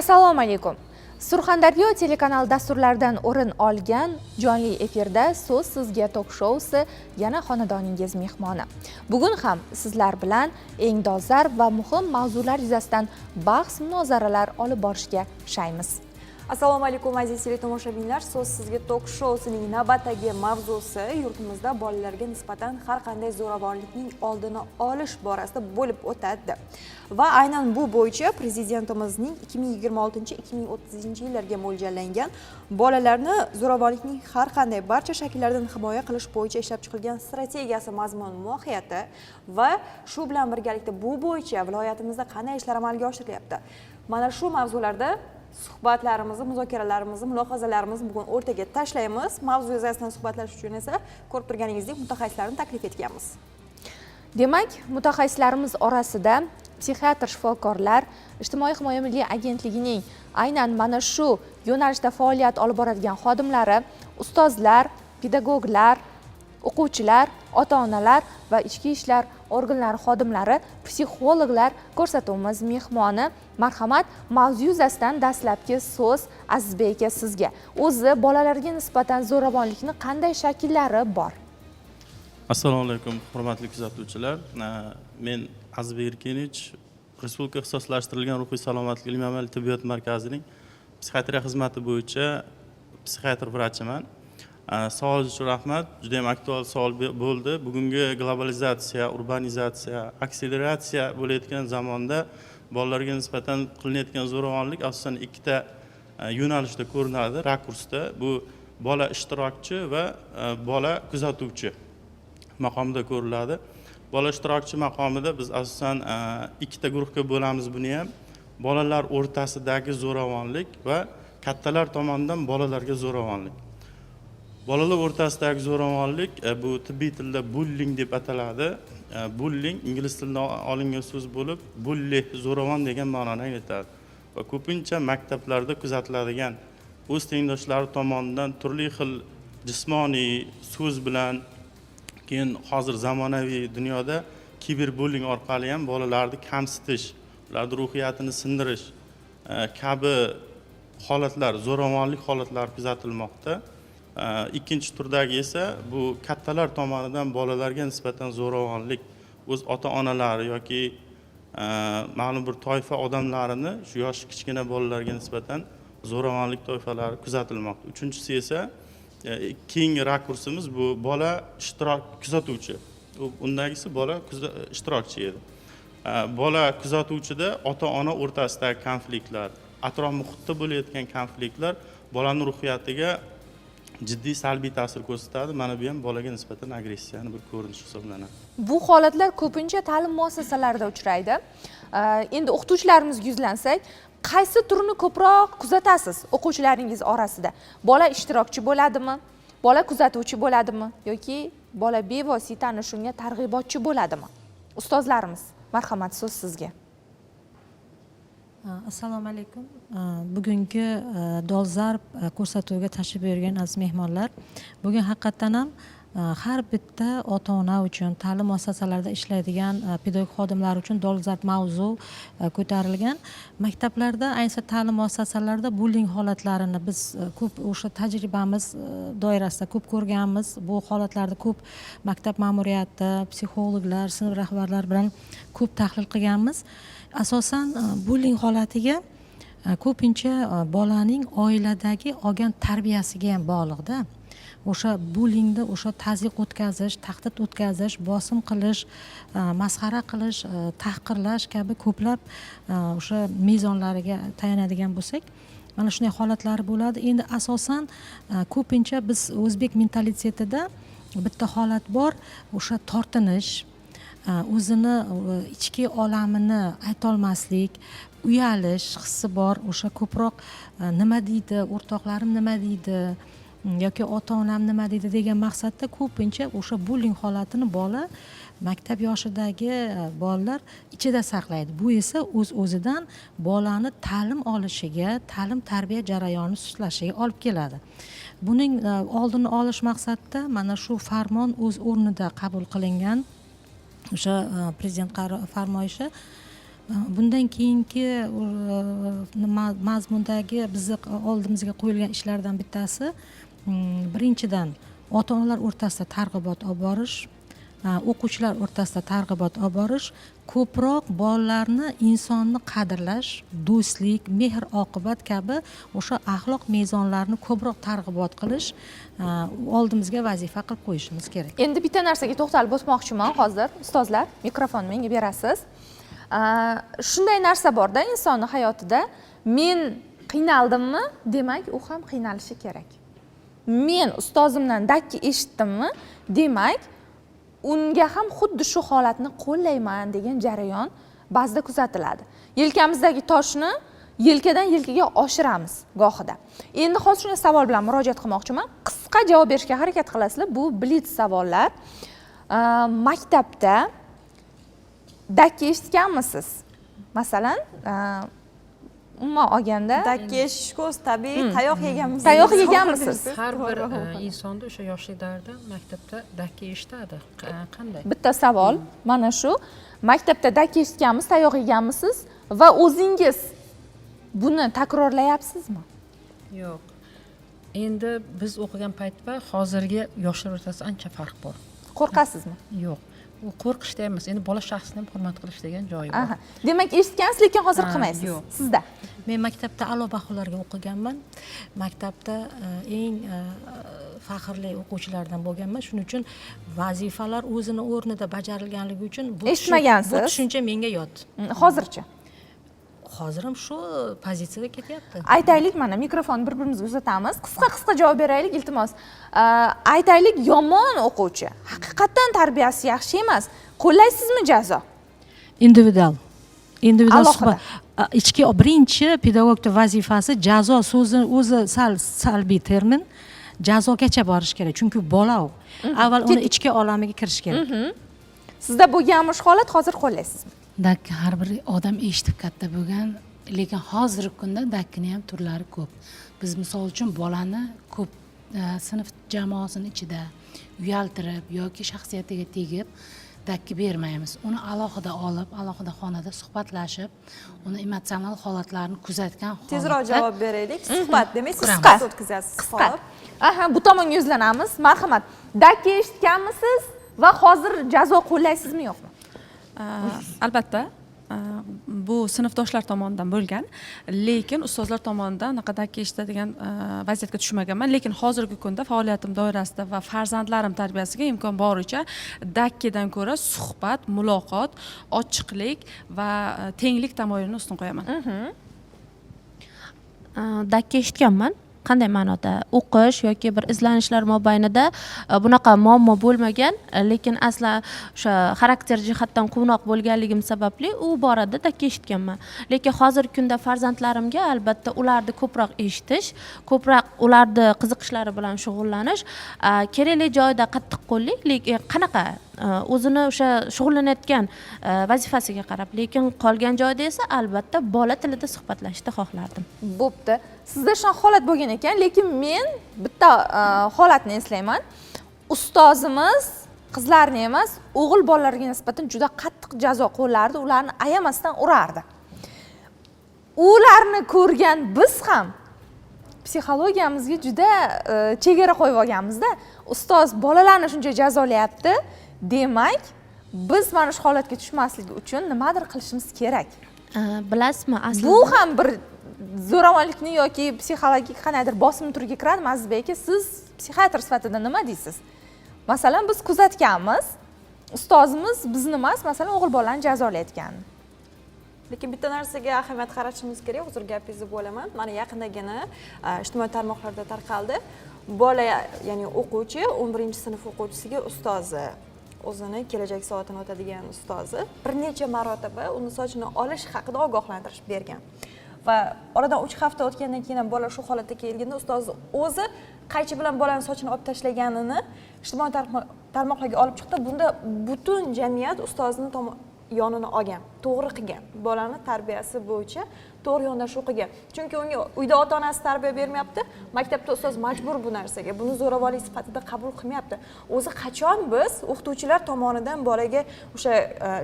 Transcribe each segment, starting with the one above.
Assalomu alaykum. Surxondaryo telekanal dasturlaridan o'rin olgan jonli efirda So'z sizga tok-shousi yana xonadoningiz mehmoni. Bugun ham sizlar bilan eng dolzarb va muhim mavzular yuzasidan bahs-munozaralar olib borishga shaymiz. Assalomu alaykum aziz teletomoshabinlar. So'z sizga tok-shousining navbatdagi mavzusi yurtimizda bolalarga nisbatan har qanday zo'ravonlikning oldini olish borasida bo'lib o'tadi. Va aynan bu bo'yicha prezidentimizning 2026-2030 yillarga mo'ljallangan bolalarni zo'ravonlikning har qanday barcha shakllaridan himoya qilish bo'yicha ishlab chiqilgan strategiyasi mazmun-mohiyati va shu bilan birgalikda bu bo'yicha viloyatimizda qanday ishlar amalga oshirilyapti. Mana shu mavzularda suhbatlarimizni, muzokaralarimizni, mulohazalarimizni bugun o'rtaga tashlaymiz. Mavzu yuzasidan suhbatlash uchun esa ko'rib turganingizdek mutaxassislarni taklif etganmiz. Demak, mutaxassislarimiz orasida psixiatr shifokorlar, Ijtimoiy himoya milliy agentligining aynan mana shu yo'nalishda faoliyat olib boradigan xodimlari, ustozlar, pedagoglar, o'quvchilar, ota-onalar va ichki ishlar organlari xodimlari, psixologlar ko'rsatuvimiz mehmoni. Marhamat, mavzu yuzasidan dastlabki so'z Azizbek aka sizga. O'zi bolalarga nisbatan zo'ravonlikni qanday shakllari bor? Assalomu alaykum, hurmatli kuzatuvchilar. Men Azizbek Erkinovich, Respublika ixtisoslashtirilgan ruhiy salomatlik ilmiy-amaliy tibbiyot markazining psixiatriya xizmati bo'yicha psixiatr vrachiman. Savolingiz uchun rahmat. Juda ham aktual savol bo'ldi. Bugungi globalizatsiya, urbanizatsiya, akseleratsiya bo'layotgan zamonda bolalarga nisbatan qilinayotgan zo'ravonlik asosan ikkita yo'nalishda ko'rinadi, rakursda. Bu bola ishtirokchi va bola kuzatuvchi maqomida ko'riladi. Bola ishtirokchi maqomida biz asosan ikkita guruhga bo'lamiz buni ham. Bolalar o'rtasidagi zo'ravonlik va kattalar tomonidan bolalarga zo'ravonlik. Bolalar o'rtasidagi zo'ravonlik bu tibbiy tilda bullying deb ataladi. Bullying ingliz tilidan olingan so'z bo'lib, bully zo'ravon degan ma'noni anglatadi. Va ko'pincha maktablarda kuzatiladigan o'z tengdoshlari tomonidan turli xil jismoniy so'z bilan, keyin hozir zamonaviy dunyoda kiberbullying orqali ham bolalarni kamsitish, ularning ruhiyatini sindirish kabi holatlar, zo'ravonlik holatlari kuzatilmoqda. Ikkinchi turdagi esa bu kattalar tomonidan bolalarga nisbatan zo'ravonlik, o'z ota-onalari yoki ma'lum bir toifa odamlarini shu yosh kichkina bolalarga nisbatan zo'ravonlik toifalari kuzatilmoqda. Uchinchisi esa keyingi rakursimiz bu bola kuzatuvchi. Undagisi bola ishtirokchi edi. Bola kuzatuvchida ota-ona o'rtasidagi konfliktlar, atrof muhitda bo'layotgan konfliktlar bolaning ruhiyatiga jiddiy salbiy ta'sir ko'rsatadi. Mana bu ham bolaga nisbatan agressiyani bir ko'rinishi hisoblanadi. Bu holatlar ko'pincha ta'lim muassasalarida uchraydi. Endi o'qituvchilarimizga yuzlansak, qaysi turini ko'proq kuzatasiz o'quvchilaringiz orasida? Bola ishtirokchi bo'ladimi? Bola kuzatuvchi bo'ladimi? Yoki bola bevosita ana shunga targ'ibotchi bo'ladimi? Ustozlarimiz, marhamat, so'z sizga. Assalomu alaykum. Bugungi dolzarb ko'rsatuvga tashrif buyurgan aziz mehmonlar, bugun haqiqatan ham har bitta ota-ona uchun, ta'lim muassasalarida ishlaydigan pedagog xodimlar uchun dolzarb mavzu ko'tarilgan. Maktablarda, ayniqsa ta'lim muassasalarida bullying holatlarini biz ko'p o'sha tajribamiz doirasida ko'p ko'rganmiz. Bu holatlarni ko'p maktab ma'muriyati, psixologlar, sinf rahbarlari bilan ko'p tahlil qilganmiz. Asosan bullying holatiga ko'pincha bolaning oiladagi olgan tarbiyasiga ham bog'liqda. O'sha bullyingda o'sha tazyiq o'tkazish, tahdid o'tkazish, bosim qilish, masxara qilish, tahqirlash kabi ko'plab o'sha mezonlariga tayanadigan bo'lsak, mana shunday holatlari bo'ladi. Endi asosan ko'pincha biz o'zbek mentalitetida bitta holat bor, o'sha tortinish, o'zini ichki olamini aytolmaslik, uyalish hissi bor. O'sha ko'proq nima deydi, o'rtoqlarim nima deydi yoki ota-onam nima deydi degan maqsadda ko'pincha o'sha bullying holatini bola, maktab yoshidagi bolalar ichida saqlaydi. Bu esa o'z-o'zidan bolani ta'lim olishiga, ta'lim-tarbiya jarayonini sustlashiga olib keladi. Buning oldini olish maqsadida mana shu farmon o'z o'rnida qabul qilingan o'sha prezident farmoyishi bundan keyingi mazmundagi bizni oldimizga qo'yilgan ishlardan bittasi birinchidan ota-onalar o'rtasida targ'ibot olib borish, o'quvchilar o'rtasida targ'ibot olib borish, ko'proq bolalarni insonni qadrlash, do'stlik, mehr oqibat kabi o'sha axloq mezonlarini ko'proq targ'ibot qilish oldimizga vazifa qilib qo'yishimiz kerak. Endi bitta narsaga to'xtalib o'tmoqchiman hozir. Ustozlar, mikrofonni menga berasiz. Shunday narsa borda insonni hayotida, men qiynaldimmi, demak u ham qiynalishi kerak. Men ustozimdan dakki eshitdimmi, demak unga ham xuddi shu holatni qo'llayman degan jarayon ba'zida kuzatiladi. Yelkamizdagi toshni yelkadan yelkaga oshiramiz gohida. Endi hozir shunday savol bilan murojaat qilmoqchiman. Qisqa javob berishga harakat qilasizlar. Bu blitz savollar. Maktabda dakki eshitganmisiz? Masalan, umuman olganda dakki eshish tabiiy, tayoq yeganmiz. Tayoq yeganmisiz? Har bir insonda o'sha yoshlik davrida maktabda dakki eshitadi. Qanday? Bitta savol mana shu. Maktabda dakki eshitganmisiz, tayoq yeganmisiz va o'zingiz buni takrorlayapsizmi? Yo'q. Endi biz o'qigan paytda hozirgi yoshlar o'rtasida ancha farq bor. Qo'rqasizmi? Yo'q. U qo'rqishda emas, endi bola shaxsini ham hurmat qilish degan joyi bor. Demak, eshitgansiz, lekin hozir qilmaysiz. yo'q. Sizda. Men maktabda a'lo baholarga o'qiganman. Maktabda eng faxrli o'quvchilardan bo'lganman. Shuning uchun vazifalar o'zini o'rnida bajarilganligi uchun Eshitmagansiz. Bu tushuncha menga yot. Hozircha. Hozir ham shu pozitsiyada ketyapti. Aytaylik, mana mikrofonni bir-birimizga uzatamiz. Qisqa javob beraylik, iltimos. Aytaylik, yomon o'quvchi, haqiqatan tarbiyasi yaxshi emas. Qo'llaysizmi jazo? Individual Alohida. suhbat. Ichki birinchi pedagogning vazifasi jazo so'zi o'zi salbiy termin. Jazogacha borish kerak, chunki bola u. Avval uni ichki olamiga kirish kerak. Sizda bo'lganmish holat, hozir qo'llaysizmi? Dakki har bir odam eshitib katta bo'lgan, lekin hozirgi kunda dakkini ham turlari ko'p. Biz misol uchun bolani ko'p sinf jamoasining ichida uyaltirib yoki shaxsiyatiga tegib dakki bermaymiz. Uni alohida olib, alohida xonada suhbatlashib, uni emotsional holatlarini kuzatgan holatda Tezroq javob beraylik. Suhbat demak, siz Qisqa. suhbat o'tkazasiz. Qisqa. Bu tomonga yuzlanamiz. Marhamat. Dakki eshitganmisiz va hozir jazo qo'llaysizmi yo'qmi? Albatta, bu sinfdoshlar tomonidan bo'lgan, lekin ustozlar tomonidan unaqa dakki eshitadigan vaziyatga tushmaganman. Lekin hozirgi kunda faoliyatim doirasida va farzandlarim tarbiyasiga imkon boricha dakkidan ko'ra suhbat, muloqot, ochiqlik va tenglik tamoyilini ustun qo'yaman. Dakki eshitganman. Qanday ma'noda? O'qish yoki bir izlanishlar mobaynida bunaqa muammo bo'lmagan, lekin aslan o'sha xarakter jihatdan quvnoq bo'lganligim sababli u borada dakki eshitganman. Lekin hozirgi kunda farzandlarimga albatta ularni ko'proq eshitish, ko'proq ularni qiziqishlari bilan shug'ullanish, kerakli joyda qattiqqo'llik, lekin qanaqa o'zini o'sha shug'ullanayotgan vazifasiga qarab, lekin qolgan joyda esa albatta bola tilida suhbatlashishni xohlardim. Bo'pti. Sizda shunaqa holat bo'lgan ekan, lekin men bitta holatni eslayman. Ustozimiz qizlarni emas, o'g'il bolalarga nisbatan juda qattiq jazo qo'llardi, ularni ayamasdan urardi. Ularni ko'rgan biz ham psixologiyamizga juda chegara qo'yib olganmizda. Ustoz bolalarni shuncha jazolayapti, demak, biz mana shu holatga tushmaslik uchun nimadir qilishimiz kerak. Bilasizmi, aslida Bu ham bir zo'ravonlikni yoki psixologik qanaydir bosim turiga kiradimi? Azizbek aka, siz psixiatr sifatida nima deysiz? Masalan, biz kuzatganmiz, ustozimiz bizni emas, masalan, o'g'il bolani jazolayotganini. Lekin bitta narsaga ahamiyat qaratishimiz kerak. Hozir gapingizni bo'laman. Mana yaqindagina ijtimoiy tarmoqlarda tarqaldi. Bola, ya'ni o'quvchi 11-sinf o'quvchisiga ustozi, o'zini kelajak soatini o'tadigan ustozi bir necha marotaba uni sochini olish haqida ogohlantirish bergan. Va oradan 3 hafta o'tgandan keyin ham bola shu holatga kelganda ustoz o'zi qaychi bilan bolani sochini olib tashlaganini ijtimoiy tarmoqlarga olib chiqdi. Bunda butun jamiyat ustozni yonini olgan, to'g'ri qilgan, bolani tarbiyasi bo'yicha to'g'ri yondashuv qilgan. Chunki unga uyda ota-onasi tarbiya bermayapti, maktabda ustoz majbur bu narsaga, buni zo'ravonlik sifatida qabul qilmayapti. O'zi qachon biz o'qituvchilar tomonidan bolaga o'sha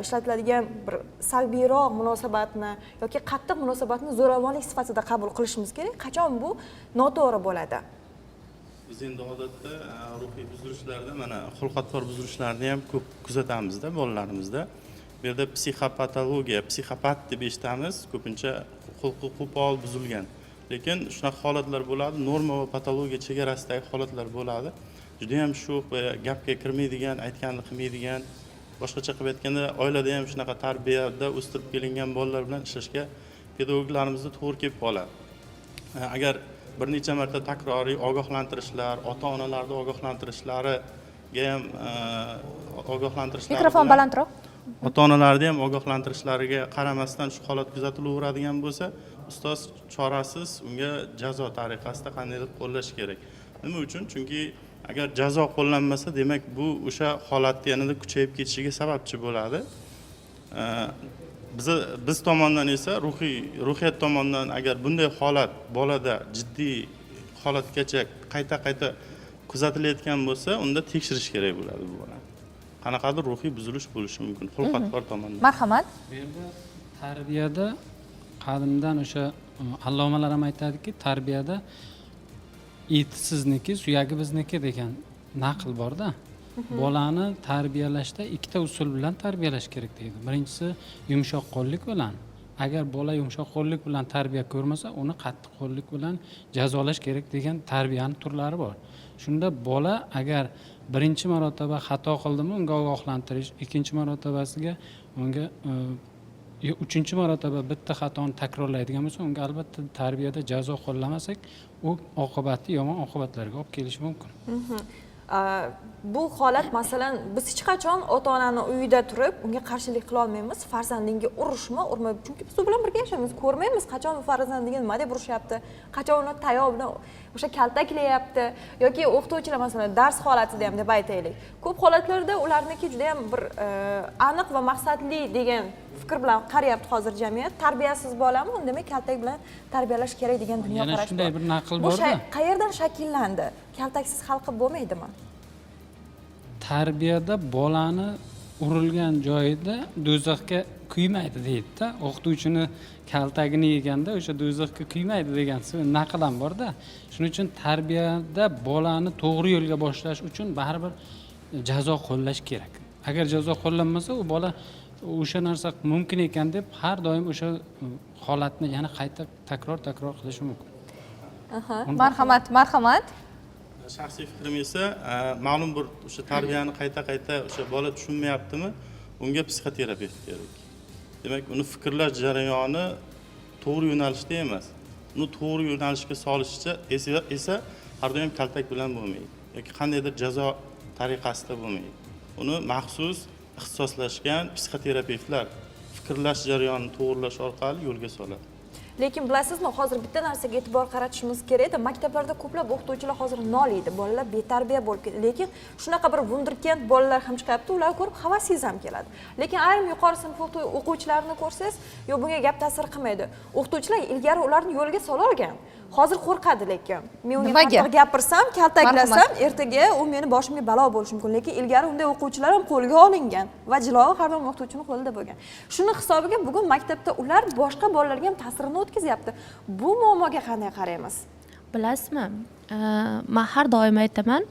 ishlatiladigan bir salbiyroq munosabatni yoki qattiq munosabatni zo'ravonlik sifatida qabul qilishimiz kerak? Qachon bu noto'g'ri bo'ladi? Biz endi odatda ruhiy buzilishlarda mana xulq-atvor buzilishlarni ham ko'p kuzatamizda bolalarimizda. Bu yerda psixopatologiya, psixopat deb eshitamiz, ko'pincha xulqi qo'pol buzilgan. Lekin shunaqa holatlar bo'ladi, norma va patologiya chegarasidagi holatlar bo'ladi. Juda ham sho'x va gapga kirmaydigan, aytganini qilmaydigan, boshqacha qilib aytganda oilada ham shunaqa tarbiyada o'stirib kelingan bolalar bilan ishlashga pedagoglarimizda to'g'ri kelib qoladi. Agar bir necha marta takroriy ogohlantirishlar, ota-onalarni ogohlantirishlariga ham ogohlantirishlar. Mikrofon balandroq. Ota-onalarni ham ogohlantirishlariga qaramasdan shu holat kuzatilaveradigan bo'lsa, ustoz chorasiz unga jazo tariqasida qandaydir qo'llash kerak. Nima uchun? Chunki agar jazo qo'llanmasa, demak bu o'sha holatni yanada kuchayib ketishiga sababchi bo'ladi. Biz tomonidan esa ruhiyat tomonidan agar bunday holat bolada jiddiy holatgacha qayta kuzatilayotgan bo'lsa, unda tekshirish kerak bo'ladi bu bolani. Qanaqadir ruhiy buzilish bo'lishi mumkin xulq-atvor tomonidan. Marhamat. Bu yerda tarbiyada qadimdan o'sha allomalar ham aytadiki, tarbiyada eti sizniki, suyagi bizniki degan naql borda. Bolani tarbiyalashda ikkita usul bilan tarbiyalash kerak deydi. Birinchisi yumshoq qo'llik bilan. Agar bola yumshoq qo'llik bilan tarbiya ko'rmasa, uni qattiq qo'llik bilan jazolash kerak degan tarbiyaning turlari bor. Shunda bola agar birinchi marotaba xato qildimi, unga ogohlantirish, ikkinchi marotabasiga unga uchinchi marotaba bitta xatoni takrorlaydigan bo'lsa, unga albatta tarbiyada jazo qo'llamasak, u oqibati yomon oqibatlarga olib kelishi mumkin. Bu holat masalan biz hech qachon ota-onani uyida turib unga qarshilik qila olmaymiz. Farzandingga urishma, urma. Chunki biz u bilan birga yashaymiz, ko'rmaymiz qachon farzandingga nima deb urishyapti, qachon uni tayoq bilan o'sha kaltaklayapti yoki o'qituvchilar masalan dars holatida ham deb aytaylik. Ko'p holatlarda ularniki juda ham bir aniq va maqsadli degan fikr bilan qarayapti hozir jamiyat. Tarbiyasiz bolami, demak kaltak bilan tarbiyalash kerak degan dunyo qarash bor. Yana shunday bir naql bor-da. Bu qayerdan shakllandi? Kaltaksiz hal qilib bo'lmaydimi? Tarbiyada bolani urilgan joyida do'zaxga kuymaydi deydi-da. O'qituvchini kaltagini yeganda o'sha do'zaxga kuymaydi degan naql ham bor-da. Shuning uchun tarbiyada bolani to'g'ri yo'lga boshlash uchun baribir jazo qo'llash kerak. Agar jazo qo'llanmasa, u bola o'sha narsa mumkin ekan deb har doim o'sha holatni yana qayta takror qilishi mumkin. Marhamat. Shaxsiy fikrim esa ma'lum bir o'sha tarbiyani qayta o'sha bola tushunmayaptimi, unga psixoterapevt kerak. Demak, uni fikrlash jarayoni to'g'ri yo'nalishda emas. Uni to'g'ri yo'nalishga solishcha esa har doim kaltak bilan bo'lmaydi yoki qandaydir jazo tariqasida bo'lmaydi. Uni maxsus ixtisoslashgan psixoterapevtlar fikrlash jarayonini to'g'rilash orqali yo'lga soladi. Lekin bilasizmi, hozir bitta narsaga e'tibor qaratishimiz kerak. Maktablarda ko'plab o'qituvchilar hozir noliydi. Bolalar betarbiya bo'lib ketdi. Lekin shunaqa bir wunderkind bolalar ham chiqyapti, ularni ko'rib havasingiz ham keladi. Lekin ayrim yuqori sinf o'quvchilarini ko'rsangiz, yo'q bunga gap ta'sir qilmaydi. O'qituvchilar ilgari ularni yo'lga sola olgan. Hozir qo'rqadi lekin. Men unga qattiq gapirsam, kaltaklasam, ertaga u meni boshimga balo bo'lishi mumkin. Lekin ilgari unday o'quvchilar ham qo'lga olingan va jilovi har doim o'qituvchining qo'lida bo'lgan. Shuni hisobiga bugun maktabda ular boshqa bolalarga ham ta'sirini o'tkazyapti. Bu muammoga qanday qaraymiz? Bilasizmi, men har doim aytaman,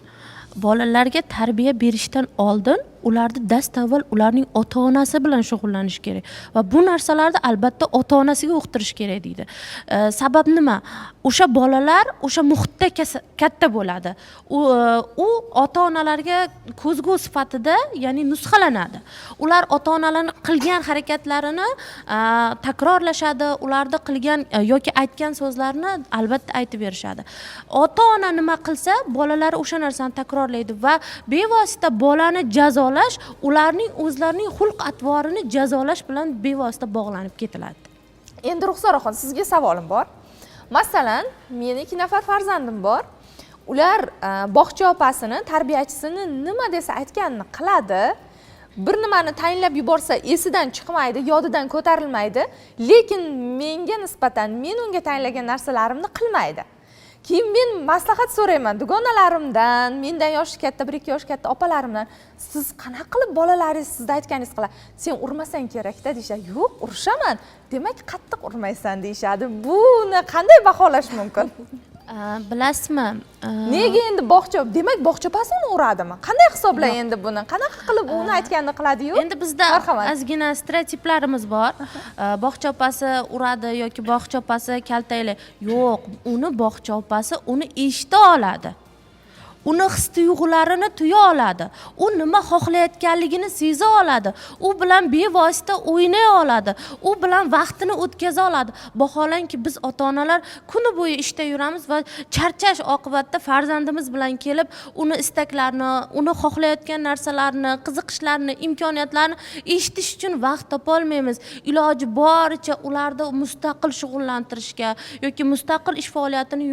bolalarga tarbiya berishdan oldin ularni dastavval ularning ota-onasi bilan shug'ullanish kerak va bu narsalarni albatta ota-onasiga uqtirish kerak deydi. Sabab nima? O'sha bolalar o'sha muhitda katta bo'ladi. U ota-onalarga ko'zgu sifatida, ya'ni nusxalanadi. Ular ota-onalarning qilgan harakatlarini takrorlashadi, ularni qilgan yoki aytgan so'zlarini albatta aytib berishadi. Ota-ona nima qilsa, bolalar o'sha narsani takrorlaydi va bevosita bolani jazolash ularning o'zlarining xulq-atvorini jazolash bilan bevosita bog'lanib ketiladi. Endi Ruxsoraxon, sizga savolim bor. Masalan, meni 2 nafar farzandim bor. Ular bog'cha opasini, tarbiyachisini nima desa aytganini qiladi bir nimani tayinlab yuborsa esidan chiqmaydi, yodidan ko'tarilmaydi, lekin menga nisbatan men unga tayinlagan narsalarimni qilmaydi. Keyin men maslahat so'rayman dugonalarimdan, mendan yoshi katta, 1-2 yosh katta opalarimdan, siz qanaqa qilib bolalaringiz sizda aytganingiz qiladi? Sen urmasang kerak-da deyishadi. Yo'q, urishaman. Demak, qattiq urmaysan deyishadi. Buni qanday baholash mumkin? Bilasizmi? Nega endi bog'cha, demak bog'cha opasi uni uradimi? Qanday hisoblay endi buni? Qanaqa qilib uni aytganini qiladi-yu? Endi bizda ozgina stereotiplarimiz bor. Bog'cha opasi uradi yoki bog'cha opasi kaltayli. Yo'q, uni bog'cha opasi uni eshita oladi. Uni his-tuyg'ularini tuya oladi. U nima xohlayotganligini seza oladi. U bilan bevosita o'ynay oladi. U bilan vaqtini o'tkaza oladi. Vaholanki biz ota-onalar kuni bo'yi ishda yuramiz va charchash oqibatida farzandimiz bilan kelib, uni istaklarini, uni xohlayotgan narsalarini, qiziqishlarini, imkoniyatlarini eshitish uchun vaqt topa olmaymiz. Iloji boricha ularni mustaqil shug'ullantirishga yoki mustaqil ish faoliyatini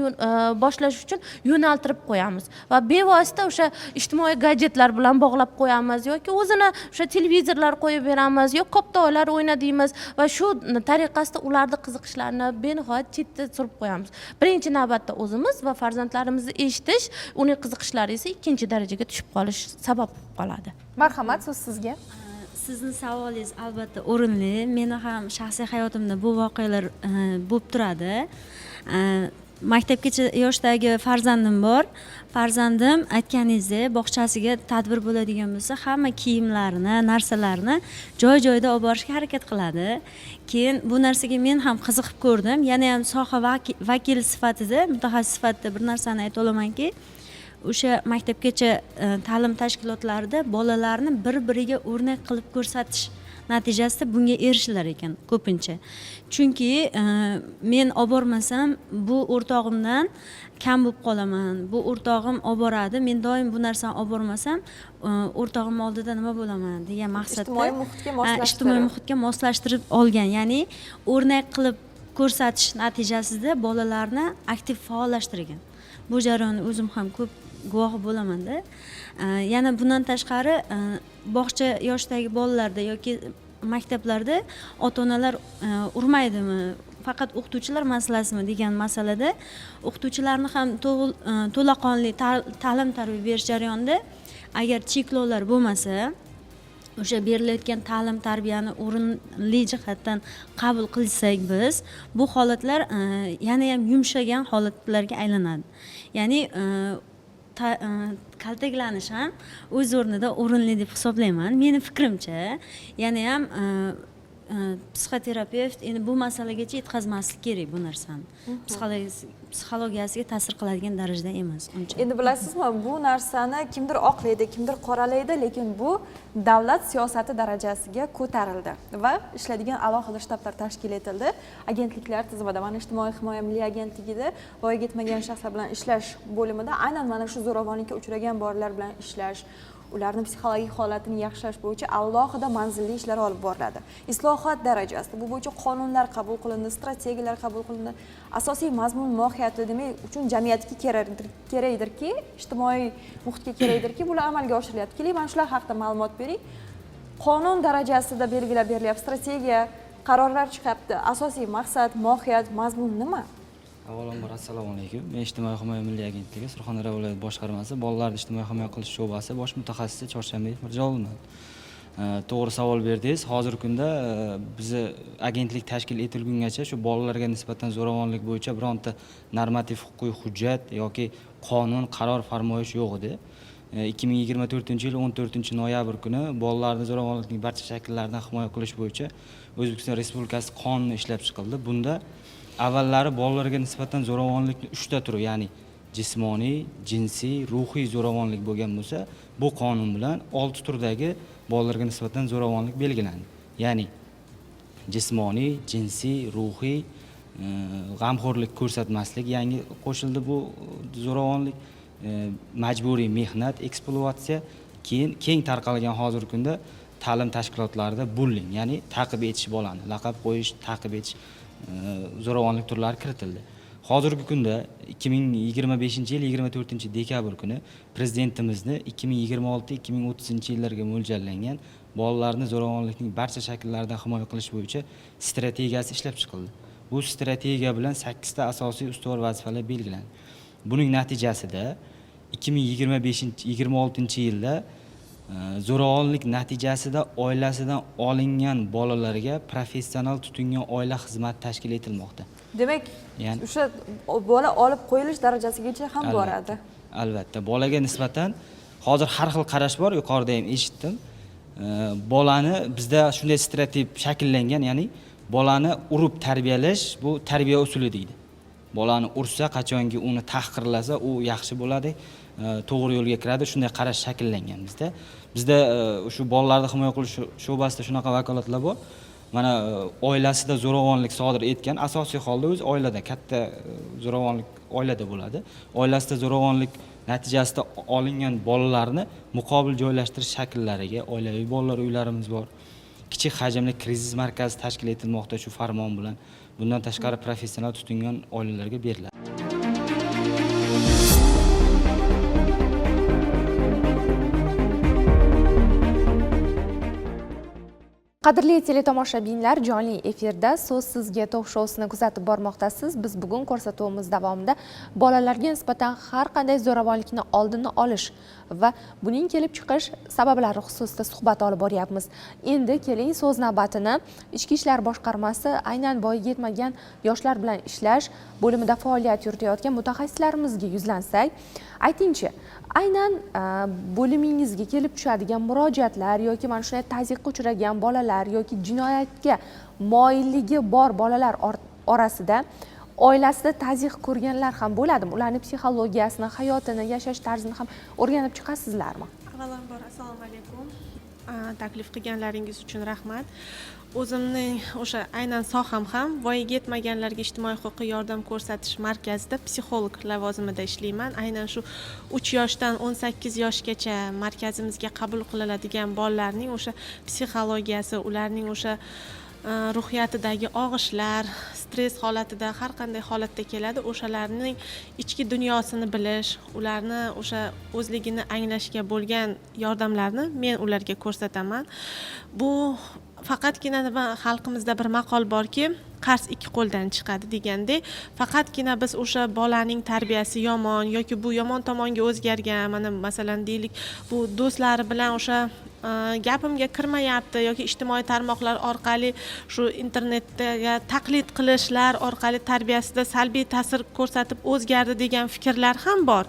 boshlash uchun yo'naltirib qo'yamiz. Va bevosita o'sha ijtimoiy gadjetlar bilan bog'lab qo'yamiz yoki o'zini o'sha televizorlar qo'yib beramiz yoki koptoylar o'ynadimiz va shu tariqasida ularning qiziqishlarini benihoyat chetda surib qo'yamiz. Birinchi navbatda o'zimiz va farzandlarimizni eshitish, uning qiziqishlari esa ikkinchi darajaga tushib qolish sabab bo'lib qoladi. Marhamat, so'z sizga. Sizni savolingiz albatta o'rinli. Meni ham shaxsiy hayotimda bu voqealar bo'lib turadi. Maktabgacha yoshdagi farzandim bor. Farzandim aytganingizdek bog'chasiga tadbir bo'ladigan bo'lsa, hamma kiyimlarini, narsalarini joy-joyida olib borishga harakat qiladi. Keyin bu narsaga men ham qiziqib ko'rdim. Yana ham soha vakili sifatida, mutaxassis sifatida bir narsani ayta olamanki, o'sha maktabgacha ta'lim tashkilotlarida bolalarni bir-biriga o'rnak qilib ko'rsatish natijasida bunga erishilar ekan ko'pincha. Chunki men olib bormasam bu o'rtog'imdan kam bo'lib qolaman. Bu o'rtog'im olib boradi, men doim bu narsani olib bormasam o'rtog'im oldida nima bo'laman degan maqsadda ijtimoiy muhitga moslashtirib olgan. Ya'ni o'rnak qilib ko'rsatish natijasida bolalarni aktiv faollashtirgan. Bu jarayonni o'zim ham ko'p guvohi bo'laman-da. Yana bundan tashqari bog'cha yoshdagi bolalarda yoki maktablarda ota-onalar urmaydimi? Faqat o'qituvchilar masalasimi degan masalada o'qituvchilarni ham to'laqonli ta'lim-tarbiya berish jarayonida agar cheklovlar bo'lmasa, o'sha berilayotgan ta'lim-tarbiyani o'rinli jihatdan qabul qilsak biz, bu holatlar yana ham yumshagan holatlarga aylanadi. Ya'ni kaltaklanish ham o'z o'rnida o'rinli deb hisoblayman. Meni fikrimcha, yana ham psixoterapevt endi bu masalagacha yetkazmaslik kerak bu narsani. Psixologiyasiga ta'sir qiladigan darajada emas uncha. Endi bilasizmi, bu narsani kimdir oqlaydi, kimdir qoralaydi, lekin bu davlat siyosati darajasiga ko'tarildi va ishlaydigan alohida shtablar tashkil etildi. Agentliklar tizimida, mana ijtimoiy himoya milliy agentligida voyaga yetmagan shaxslar bilan ishlash bo'limida aynan mana shu zo'ravonlikka uchragan bolalar bilan ishlash, ularning psixologik holatini yaxshilash bo'yicha alohida manzilli ishlar olib boriladi. Islohot darajasida bu bo'yicha qonunlar qabul qilindi, strategiyalar qabul qilindi. Asosiy mazmun mohiyati demak uchun jamiyatga kerakdirki, ijtimoiy muhitga kerakdirki, bular amalga oshirilyapti. Keling, mana shular haqida ma'lumot bering. Qonun darajasida belgilab berilyapti, strategiya, qarorlar chiqyapti. Asosiy maqsad, mohiyat, mazmun nima? Avvalambor assalomu alaykum. Men ijtimoiy himoya milliy agentligi Surxondaryo viloyat boshqarmasi bolalarni ijtimoiy himoya qilish sho'basi bosh mutaxassisi Chorshanbayev Mirjalolman. To'g'ri savol berdingiz. Hozirgi kunda bizni agentlik tashkil etilgungacha shu bolalarga nisbatan zo'ravonlik bo'yicha bironta normativ huquqiy hujjat yoki qonun, qaror, farmoyish yo'q edi. 2024-yil 14-noyabr kuni bolalarni zo'ravonlikning barcha shakllaridan himoya qilish bo'yicha O'zbekiston Respublikasi qonuni ishlab chiqildi. Bunda avvallari bolalarga nisbatan zo'ravonlikning 3 ta turi, ya'ni jismoniy, jinsiy, ruhiy zo'ravonlik bo'lgan bo'lsa, bu qonun bilan 6 turdagi bolalarga nisbatan zo'ravonlik belgilandi. Ya'ni jismoniy, jinsiy, ruhiy, g'amxo'rlik ko'rsatmaslik yangi qo'shildi bu zo'ravonlik, majburiy mehnat, ekspluatatsiya, keyin keng tarqalgan hozirgi kunda ta'lim tashkilotlarida bullying, ya'ni ta'qib etish bolani, laqab qo'yish, ta'qib etish zo'ravonlik turlari kiritildi. hozirgi kunda 2025-yil 24-dekabr kuni prezidentimizni 2026-2030 yillarga mo'ljallangan bolalarni zo'ravonlikning barcha shakllaridan himoya qilish bo'yicha strategiyasi ishlab chiqildi. Bu strategiya bilan 8 ta asosiy ustuvor vazifalar belgilandi. Buning natijasida 2026 yilda zo'ravonlik natijasida oilasidan olingan bolalarga professional tutingan oila xizmati tashkil etilmoqda. Demak, Ya'ni- o'sha bola olib qo'yilish darajasigacha ham boradi. Albatta, bolaga nisbatan hozir har xil qarash bor, yuqorida ham eshitdim. Bolani bizda shunday strategik shakllangan, ya'ni bolani urib tarbiyalash bu tarbiya usuli deydi. Bolani ursa, qachonki uni tahqirlasa, u yaxshi bo'ladi, to'g'ri yo'lga kiradi, shunday qarash shakllangan bizda. Bizda shu bolalarni himoya qilish sho'basida shunaqa vakolatlar bor. Mana oilasida zo'ravonlik sodir etgan, asosiy holda o'zi oilada, katta zo'ravonlik oilada bo'ladi. Oilasida zo'ravonlik natijasida olingan bolalarni muqobil joylashtirish shakllariga oilaviy bolalar uylarimiz bor. Kichik hajmli krizis markazi tashkil etilmoqda shu farmon bilan. Bundan tashqari professional tutingan oilalarga beriladi. Qadrli teletomoshabinlar, jonli efirda So'z sizga tok shousini kuzatib bormoqdasiz. Biz bugun ko'rsatuvimiz davomida bolalarga nisbatan har qanday zo'ravonlikni oldini olish va buning kelib chiqish sabablari xususida suhbat olib boryapmiz. Endi keling so'z navbatini Ichki ishlar boshqarmasi aynan voyaga yetmagan yoshlar bilan ishlash bo'limida faoliyat yuritayotgan mutaxassislarimizga yuzlansak, aytingchi, aynan bo'limingizga kelib tushadigan murojaatlar yoki mana shunday tazyiqqa uchragan bolalar yoki jinoyatga moyilligi bor bolalar orasida oilasida tazyiq ko'rganlar ham bo'ladimi? Ularning psixologiyasini, hayotini, yashash tarzini ham o'rganib chiqasizlarmi? Avvalambor assalomu alaykum. Taklif qilganlaringiz uchun rahmat. O'zimning o'sha aynan soham ham voyaga yetmaganlarga ijtimoiy huquqiy yordam ko'rsatish markazida psixolog lavozimida ishlayman. Aynan shu 3 yoshdan 18 yoshgacha markazimizga qabul qilinadigan bolalarning o'sha psixologiyasi, ularning o'sha ruhiyatidagi og'ishlar, stress holatida har qanday holatda keladi, o'shalarning ichki dunyosini bilish, ularni o'sha o'zligini anglashga bo'lgan yordamlarni men ularga ko'rsataman. Bu faqatgina xalqimizda bir maqol borki, qars ikki qo'ldan chiqadi degandek, faqatgina biz o'sha bolaning tarbiyasi yomon yoki bu yomon tomonga o'zgargan, mana masalan deylik, bu do'stlari bilan o'sha gapimga kirmayapti yoki ijtimoiy tarmoqlar orqali shu internetga taqlid qilishlar orqali tarbiyasida salbiy ta'sir ko'rsatib o'zgardi degan fikrlar ham bor.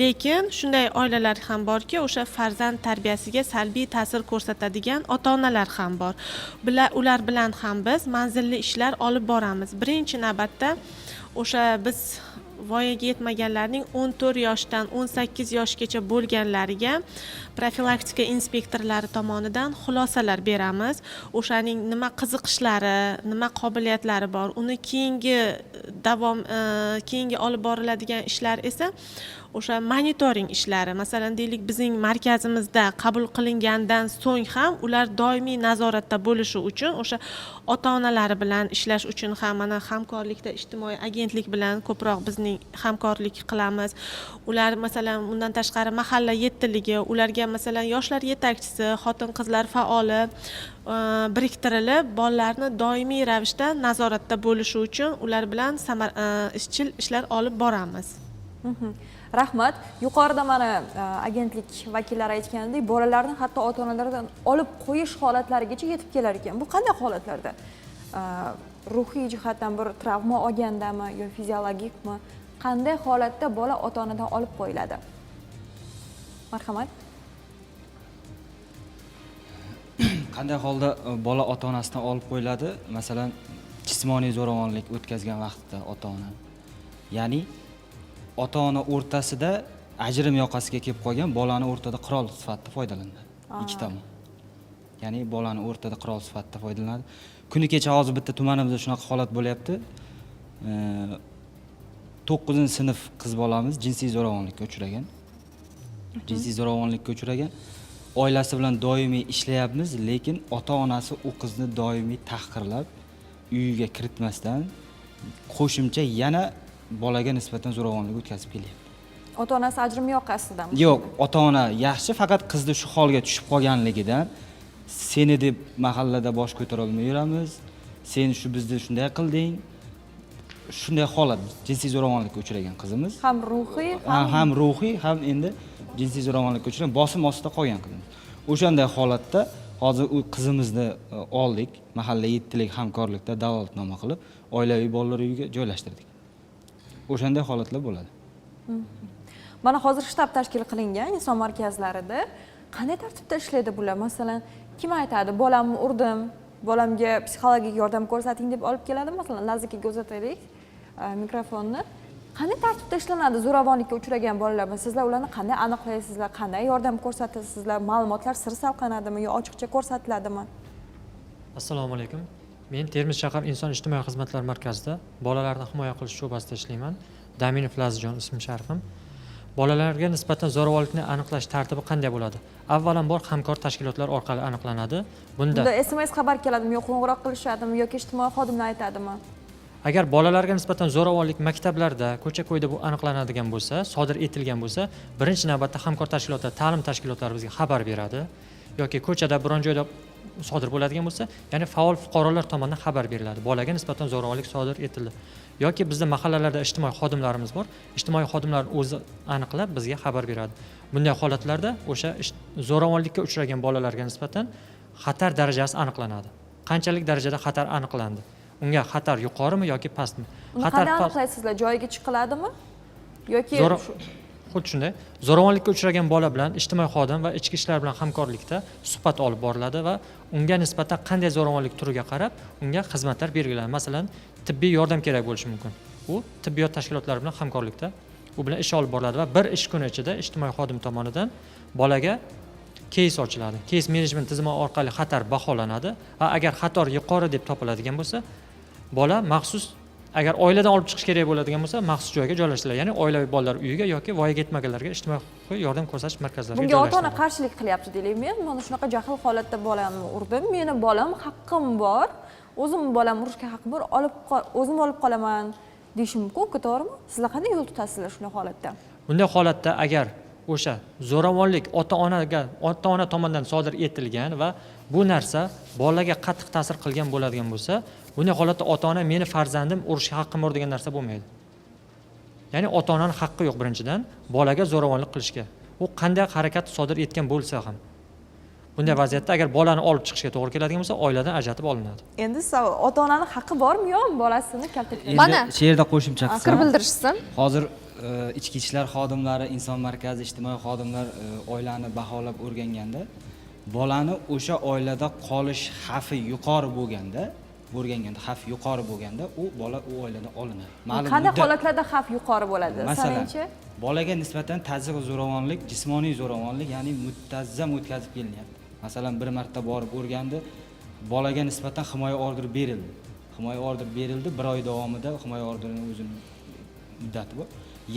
Lekin shunday oilalar ham borki, o'sha farzand tarbiyasiga salbiy ta'sir ko'rsatadigan ota-onalar ham bor. Ular bilan ham biz manzilli ishlar olib boramiz. Birinchi navbatda o'sha biz voyaga yetmaganlarning 14 yoshdan 18 yoshgacha bo'lganlariga profilaktika inspektorlari tomonidan xulosalar beramiz. O'shaning nima qiziqishlari, nima qobiliyatlari bor, uni keyingi olib boriladigan ishlar esa o'sha monitoring ishlari. Masalan deylik, bizning markazimizda qabul qilingandan so'ng ham ular doimiy nazoratda bo'lishi uchun o'sha ota-onalari bilan ishlash uchun ham mana hamkorlikda ijtimoiy agentlik bilan ko'proq bizning hamkorlik qilamiz. Ular masalan bundan tashqari mahalla yettiligi, ularga masalan yoshlar yetakchisi, xotin-qizlar faoli biriktirilib, bolalarni doimiy ravishda nazoratda bo'lishi uchun ular bilan izchil ishlar olib boramiz. Rahmat. Yuqorida mana agentlik vakillari aytganidek, bolalarni hatto ota-onalardan olib qo'yish holatlarigacha yetib kelar ekan. Bu qanday holatlarda? Ruhiy jihatdan bir travma olgandami yo fiziologikmi? Qanday holatda bola ota-onadan olib qo'yiladi? Marhamat. Qanday holda bola ota-onasidan olib qo'yiladi? Masalan, jismoniy zo'ravonlik o'tkazgan vaqtda ota-ona. Ya'ni ota-ona o'rtasida ajrim yoqasiga kelib qolgan bolani o'rtada qurol sifatida foydalanadi. Ikki tomon. Ya'ni bolani o'rtada qurol sifatida foydalanadi. Kuni kecha hozir bitta tumanimizda shunaqa holat bo'lyapti. 9-sinf qiz bolamiz jinsiy zo'ravonlikka uchragan. Jinsiy zo'ravonlikka uchragan. Oilasi bilan doimiy ishlayapmiz, lekin ota-onasi u qizni doimiy tahqirlab, uyiga kiritmasdan qo'shimcha yana bolaga nisbatan zo'ravonlik o'tkazib kelyapti. Ota-onasi ajrim yo'q aslida. Yo'q, ota-ona yaxshi, faqat qizni shu holga tushib qolganligidan seni deb mahallada bosh ko'tara olmay yuramiz. Sen shu bizni shunday qilding. Shunday holat, jinsiy zo'ravonlikka uchragan qizimiz. Ham ruhiy, ham ruhiy, ham endi jinsiy zo'ravonlikka uchragan, bosim ostida qolgan qizimiz. O'shanday holatda hozir u qizimizni oldik, mahalla 7lik hamkorlikda dalolatnoma qilib, oilaviy bolalar uyiga joylashtirdik. O'shanday holatlar bo'ladi. Mana hozir shtab tashkil qilingan inson markazlarida qanday tartibda ishlaydi bular? Masalan, kim aytadi, bolamni urdim, bolamga psixologik yordam ko'rsating deb olib keladi. Masalan, Nazikaga uzataylik mikrofonni. Qanday tartibda ishlanadi zo'ravonlikka uchragan bolalar? Sizlar ularni qanday aniqlaysizlar? Qanday yordam ko'rsatasizlar? Ma'lumotlar sir saqlanadimi yo ochiqcha ko'rsatiladimi? Assalomu alaykum. Men Termiz shahar inson ijtimoiy xizmatlar markazida bolalarni himoya qilish sho'basida ishlayman. Daminov Lazijon ism-sharifim. Bolalarga nisbatan zo'ravonlikni aniqlash tartibi qanday bo'ladi? Avvalambor hamkor tashkilotlar orqali aniqlanadi. Bunda SMS xabar keladimi, yo qo'ng'iroq qilishadimi yoki ijtimoiy xodimlar aytadimi? agar bolalarga nisbatan zo'ravonlik maktablarda, ko'cha-ko'yda bu aniqlanadigan bo'lsa, sodir etilgan bo'lsa, birinchi navbatda hamkor tashkilotlar, ta'lim tashkilotlari bizga xabar beradi yoki ko'chada biron joyda sodir bo'ladigan bo'lsa, ya'ni faol fuqarolar tomonidan xabar beriladi. Bolaga nisbatan zo'ravonlik sodir etildi. Yoki bizda mahallalarda ijtimoiy xodimlarimiz bor. Ijtimoiy xodimlar o'zi aniqlab bizga xabar beradi. Bunday holatlarda o'sha zo'ravonlikka uchragan bolalarga nisbatan xatar darajasi aniqlanadi. Qanchalik darajada xatar aniqlandi? Unga xatar yuqorimi yoki pastmi? Xatar qanday aniqlaysizlar? Joyiga chiqiladimi? Yoki xuddi shunday. Zo'ravonlikka uchragan bola bilan ijtimoiy xodim va ichki ishlar bilan hamkorlikda suhbat olib boriladi va unga nisbatan qanday zo'ravonlik turiga qarab unga xizmatlar belgilanadi. Masalan, tibbiy yordam kerak bo'lishi mumkin. U tibbiyot tashkilotlari bilan hamkorlikda u bilan ish olib boriladi va bir ish kuni ichida ijtimoiy xodim tomonidan bolaga keys ochiladi. Keys menejment tizimi orqali xatar baholanadi va agar xatar yuqori deb topiladigan bo'lsa, bola maxsus agar oiladan olib chiqish kerak bo'ladigan bo'lsa, maxsus joyga joylashtiriladi. Ya'ni oilaviy bolalar uyiga yoki voyaga yetmaganlarga ijtimoiy yordam ko'rsatish markazlariga bunga joylashtiriladi. ota-ona qarshilik qilyapti deylik. Men mana shunaqa jahl holatda bolamni urdim. Meni bolam haqqim bor. O'zim bolam urishga haqqim bor. O'zim olib qolaman deyish mumkin-ku, to'g'rimi? Sizlar qanday yo'l tutasizlar shunday holatda? Bunday holatda agar o'sha zo'ravonlik ota-ona tomonidan sodir etilgan va bu narsa bolaga qattiq ta'sir qilgan bo'ladigan bo'lsa, bunday holatda ota-ona meni farzandim urishga haqqim bor degan narsa bo'lmaydi. Ya'ni ota-onaning haqqi yo'q birinchidan bolaga zo'ravonlik qilishga. U qanday harakat sodir etgan bo'lsa ham. Bunday vaziyatda agar bolani olib chiqishga to'g'ri keladigan bo'lsa, oiladan ajratib olinadi. Endi savol, ota-onaning haqqi bormi yo'qmi bolasini kaltaklashga? Mana Shu yerda qo'shimcha qilsam. fikr bildirishsin. Hozir ichki ishlar xodimlari, inson markazi, ijtimoiy xodimlar oilani baholab o'rganganda, bolani o'sha oilada qolish xavfi yuqori bo'lganda, u bola u oiladan olinadi. Qanday holatlarda xavf yuqori bo'ladi? Masalan, bolaga nisbatan tazyiq zo'ravonlik, jismoniy zo'ravonlik, ya'ni muttazzam o'tkazib kelinyapti. Masalan, bir marta borib o'rgandi, bolaga nisbatan himoya orderi berildi. Himoya orderi berildi, 1 oy davomida himoya orderining o'zining muddati bor.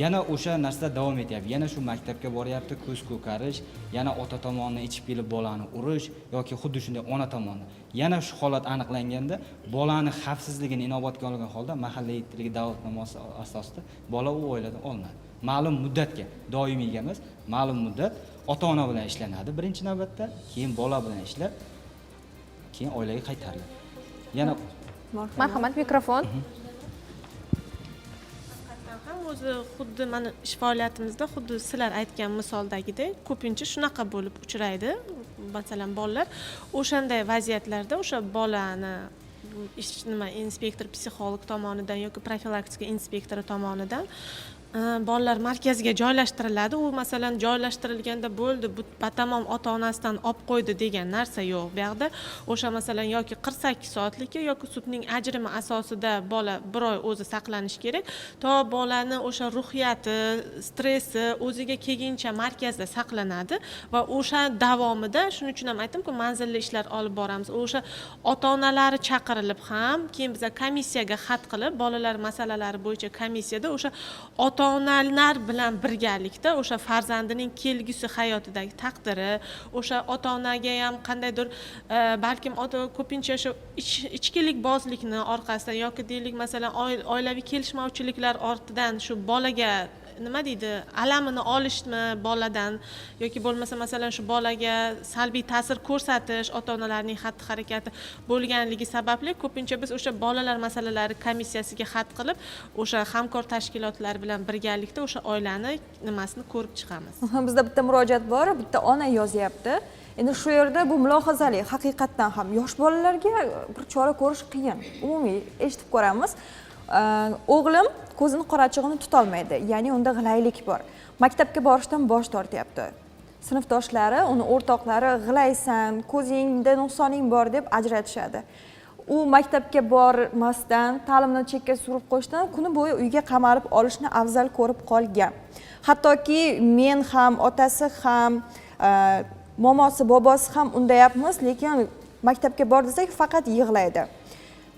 Yana o'sha narsa davom etyapti. Yana shu maktabga boryapti, ko'z ko'karish, yana ota tomonidan ichib kelib bolani urish yoki xuddi shunday ona tomonidan. Yana shu holat aniqlanganda, bolani xavfsizligini inobatga olgan holda mahalla yetkazilgan da'vatnomasi asosida bola u oiladan olinadi. Ma'lum muddatga, doimiyga emas, ma'lum muddat ota-ona bilan ishlanadi birinchi navbatda, keyin bola bilan ishlab, keyin oilaga qaytariladi. Yana Marhamat, mikrofon. O'zi xuddi mana ish faoliyatimizda xuddi sizlar aytgan misoldagidek ko'pincha shunaqa bo'lib uchraydi. Masalan, bolalar o'shanday vaziyatlarda o'sha bolani inspektor psixolog tomonidan yoki profilaktika inspektori tomonidan bolalar markaziga joylashtiriladi. U masalan joylashtirilganda bo'ldi, bu batamom ota-onasidan olib qo'ydi degan narsa yo'q. Bu yerda o'sha masalan yoki 48 soatlikka yoki sudning ajrimi asosida bola 1 oy o'zi saqlanishi kerak. To bolani o'sha ruhiyati, stressi o'ziga kelguncha markazda saqlanadi va o'sha davomida shuning uchun ham aytdim-ku, manzilli ishlar olib boramiz. O'sha ota-onalari chaqirilib ham, keyin biz komissiyaga xat qilib, bolalar masalalari bo'yicha komissiyada o'sha ota onalar bilan birgalikda o'sha farzandining kelgusi hayotidagi taqdiri, o'sha ota onaga ham qandaydir balkim ko'pincha o'sha ichkilik bozlikni orqasidan yoki deylik masalan oilaviy kelishmovchiliklar ortidan shu bolaga nima deydi alamini olishmi boladan yoki bo'lmasa masalan shu bolaga salbiy ta'sir ko'rsatish ota onalarning xatti harakati bo'lganligi sababli ko'pincha biz o'sha bolalar masalalari komissiyasiga xat qilib o'sha hamkor tashkilotlar bilan birgalikda o'sha oilani nimasini ko'rib chiqamiz. Bizda bitta murojaat bor, bitta ona yozyapti. Endi shu yerda bu mulohazali, haqiqatdan ham yosh bolalarga bir chora ko'rish qiyin. Umumiy eshitib ko'ramiz. O'g'lim ko'zini qorachig'ini tutolmaydi, ya'ni unda g'ilaylik bor. Maktabga borishdan bosh tortyapti. Sinfdoshlari, uni o'rtoqlari g'ilaysan, ko'zingda nuqsoning bor deb ajratishadi. U maktabga bormasdan, ta'limni chekka surib qo'yishdan kuni bo'yi uyga qamalib olishni afzal ko'rib qolgan. Hattoki men ham, otasi ham, momosi, bobosi ham undayapmiz, lekin maktabga bor desak faqat yig'laydi.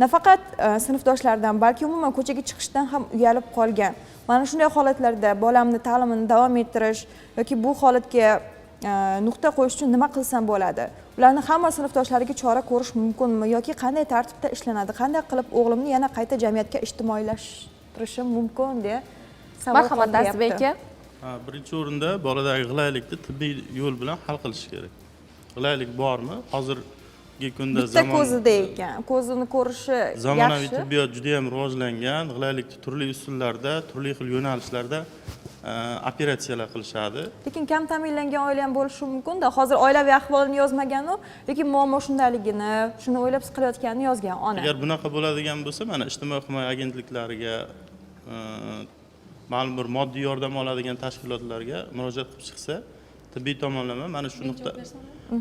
Nafaqat sinfdoshlardan, balki umuman ko'chaga chiqishdan ham uyalib qolgan. Mana shunday holatlarda bolamni ta'limini davom ettirish yoki bu holatga nuqta qo'yish uchun nima qilsam bo'ladi? Ularni hamma sinfdoshlariga chora ko'rish mumkinmi yoki qanday tartibda ishlanadi? Qanday qilib o'g'limni yana qayta jamiyatga ijtimoiylashtirishim mumkin deya savol Marhamat Azizbek aka. Birinchi o'rinda boladagi g'ilaylikni tibbiy yo'l bilan hal qilish kerak. G'ilaylik bormi? Hozirgi kunda bitta ko'zida ekan, ko'zini ko'rishi yaxshi. Zamonaviy tibbiyot juda ham rivojlangan. G'ilaylikni turli usullarda, turli xil yo'nalishlarda operatsiyalar qilishadi. Lekin kam ta'minlangan oila ham bo'lishi mumkin-da. Hozir oilaviy ahvolini yozmagan-u, lekin muammo shundaligini, shuni o'ylab qilayotganini yozgan ona. Agar bunaqa bo'ladigan bo'lsa, mana ijtimoiy himoya agentliklariga ma'lum bir moddiy yordam oladigan tashkilotlarga murojaat qilib chiqsa, tibbiy tomonlama mana shu nuqta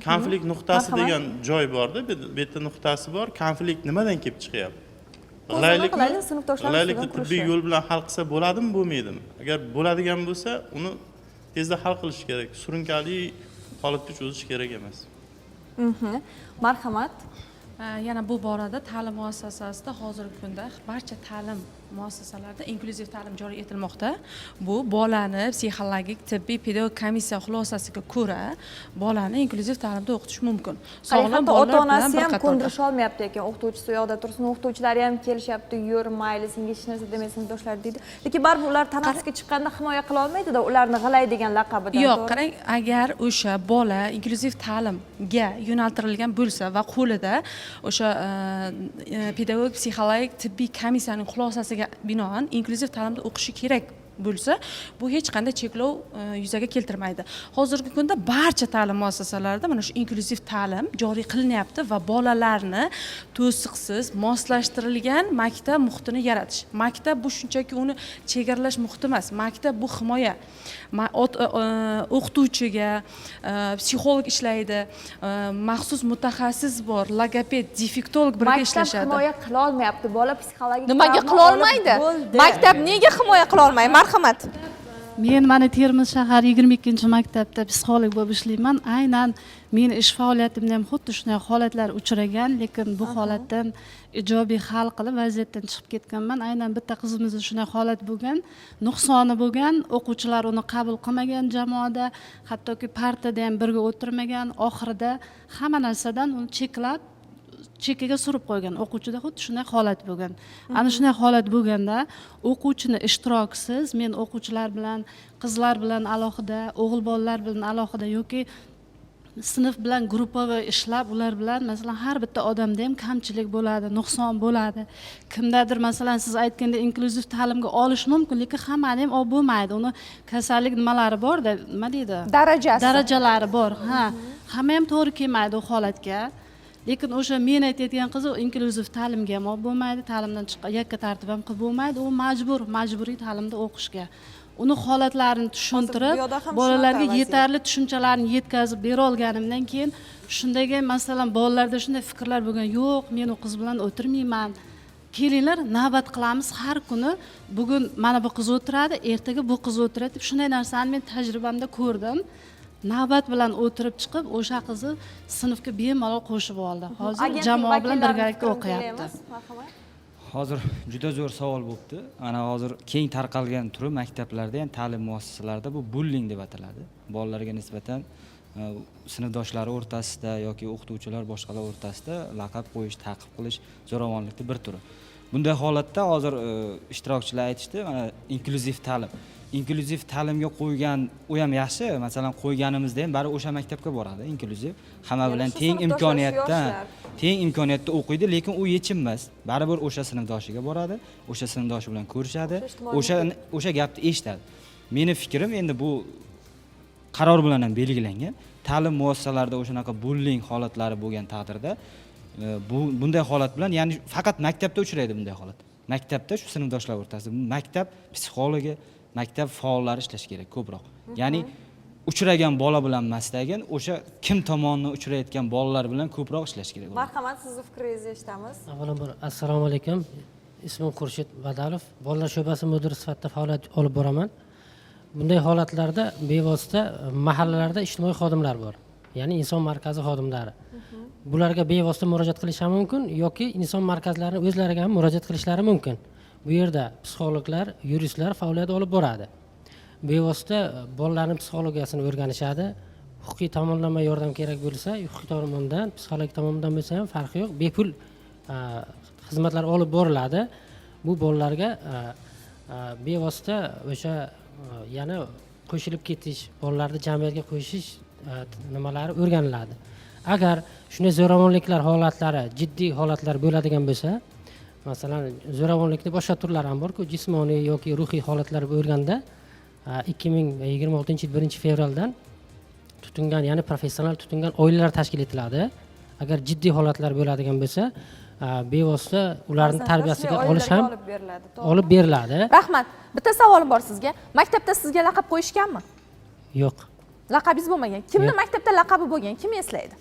konflikt nuqtasi degan joy borda, bu yerda nuqtasi bor. Konflikt nimadan kelib chiqyapti? G'ilaylikni tibbiy yo'l bilan hal qilsa bo'ladimi, bo'lmaydimi? Agar bo'ladigan bo'lsa, uni tezda hal qilish kerak. Surunkali holatga cho'zish kerak emas. Marhamat. Yana bu borada ta'lim muassasasida hozirgi kunda barcha ta'lim muassasalarida inklyuziv ta'lim joriy etilmoqda. Bu bolani psixologik, tibbiy, pedagogik komissiya xulosasiga ko'ra bolani inklyuziv ta'limda o'qitish mumkin. Sog'lom bolalar ota-onasi ham ko'ndirish olmayapti ekan, o'qituvchisi u yoqda tursin, o'qituvchilari ham kelishyapti, yur, mayli, senga hech narsa demaysan doshlar deydi. Lekin baribir ular tanaffusga chiqqanda himoya qila olmaydi-da, ularni g'ilay degan laqabidan. Yo'q, qarang, agar o'sha bola inklyuziv ta'limga yo'naltirilgan bo'lsa va qo'lida o'sha pedagogik, psixologik, tibbiy komissiyaning xulosasiga binoan inklyuziv ta'limda o'qishi kerak bo'lsa, bu hech qanday cheklov yuzaga keltirmaydi. Hozirgi kunda barcha ta'lim muassasalarida mana shu inklyuziv ta'lim joriy qilinyapti va bolalarni to'siqsiz moslashtirilgan maktab muhitini yaratish. Maktab bu shunchaki uni chegaralash muhiti emas. Maktab bu himoya. O'qituvchiga psixolog ishlaydi, maxsus mutaxassis bor, logoped, defektolog birga ishlashadi. Maktab himoya qila olmayapti, bola psixologik. Nimaga qila olmaydi? Maktab nega himoya qila olmaydi? Marhamat. Men mana Termiz shahar 22-maktabda psixolog bo'lib ishlayman. Aynan men ish faoliyatimda ham xuddi shunday holatlar uchragan, lekin bu holatdan ijobiy hal qilib vaziyatdan chiqib ketganman. Aynan bitta qizimizda shunday holat bo'lgan, nuqsoni bo'lgan, o'quvchilar uni qabul qilmagan jamoada, hattoki partada ham birga o'tirmagan, oxirida hamma narsadan uni cheklab chekkaga surib qo'ygan. O'quvchida xuddi shunday holat bo'lgan. Ana shunday holat bo'lganda o'quvchini ishtirokisiz men o'quvchilar bilan, qizlar bilan alohida, o'g'il bolalar bilan alohida yoki sinf bilan gruppaviy ishlab ular bilan masalan har bitta odamda ham kamchilik bo'ladi, nuqson bo'ladi. Kimdadir masalan siz aytganda inklyuziv ta'limga olish mumkin, lekin hammani ham olib bo'lmaydi. Uni kasallik nimalari bor-da, nima deydi? Darajalari bor. Ha, hamma ham to'g'ri kelmaydi u holatga. Lekin o'sha men aytayotgan qiz inklyuziv ta'limga ham olib bo'lmaydi, ta'limdan chiqqan yakka tartib ham qilib bo'lmaydi, u majburiy ta'limda o'qishga. Uni holatlarini tushuntirib, bolalarga yetarli tushunchalarni yetkazib bera olganimdan keyin shundaga masalan bolalarda shunday fikrlar bo'lgan, yo'q, men u qiz bilan o'tirmayman. Kelinglar, navbat qilamiz har kuni. Bugun mana bu qiz o'tiradi, ertaga bu qiz o'tiradi deb shunday narsani men tajribamda ko'rdim. Navbat bilan o'tirib chiqib, o'sha qizni sinfga bemalol qo'shib oldi. Hozir jamoa bilan birgalikda o'qiyapti. hozir juda zo'r savol bo'libdi. Ana hozir keng tarqalgan turi maktablarda, ham ta'lim muassasalarida bu bullying deb ataladi. Bolalarga nisbatan sinfdoshlari o'rtasida yoki o'qituvchilar boshqalar o'rtasida laqab qo'yish, ta'qib qilish zo'ravonlikning bir turi. Bunday holatda hozir ishtirokchilar aytishdi, mana inklyuziv ta'lim. Inklyuziv ta'limga qo'ygan u ham yaxshi, masalan qo'yganimizda ham bari o'sha maktabga boradi inklyuziv. Hamma bilan teng imkoniyatda o'qiydi, lekin u yechim emas. Baribir o'sha sinfdoshiga boradi, o'sha sinfdoshi bilan ko'rishadi, o'sha gapni eshitadi. Meni fikrim endi bu qaror bilan ham belgilangan. Ta'lim muassasalarida o'shanaqa bullying holatlari bo'lgan taqdirda bunday holat bilan, ya'ni faqat maktabda uchraydi bunday holat. Maktabda shu sinfdoshlar o'rtasida maktab psixologi, maktab faollari ishlash kerak ko'proq. Ya'ni uchragan bola bilan emasdagin, o'sha kim tomonidan uchrayotgan bolalar bilan ko'proq ishlash kerak. Marhamat, sizni fikringizni eshitamiz. Avvalambor assalomu alaykum. Ismim Xurshid Badalov. Bolalar sho'basi mudiri sifatida faoliyat olib boraman. Bunday holatlarda bevosita mahallalarda ijtimoiy xodimlar bor. Ya'ni inson markazi xodimlari. Bularga bevosita murojaat qilish ham mumkin yoki inson markazlarining o'zlariga ham murojaat qilishlari mumkin. Bu yerda psixologlar, yuristlar faoliyat olib boradi. Bevosita bolalarning psixologiyasini o'rganishadi. Huquqiy tomonlama yordam kerak bo'lsa, huquqiy tomondan, psixologik tomondan bo'lsa ham farqi yo'q, bepul xizmatlar olib boriladi. Bu bolalarga bevosita o'sha yana qo'shilib ketish, bolalarni jamiyatga qo'shish nimalari o'rganiladi. Agar shunday zo'ravonliklar holatlari, jiddiy holatlar bo'ladigan bo'lsa, masalan, zo'ravonlikning boshqa turlari ham bor-ku, jismoniy yoki ruhiy holatlar bo'lganda 2026 yil 1-fevraldan tutingan, ya'ni professional tutingan oilalar tashkil etiladi. Agar jiddiy holatlar bo'ladigan bo'lsa, bevosita ularning tarbiyasiga olish ham olib beriladi. Rahmat. Bitta savolim bor sizga. Maktabda sizga laqab qo'yishganmi? Yo'q. Laqabingiz bo'lmagan. Kimni maktabda laqabi bo'lgan? Kim eslaydi?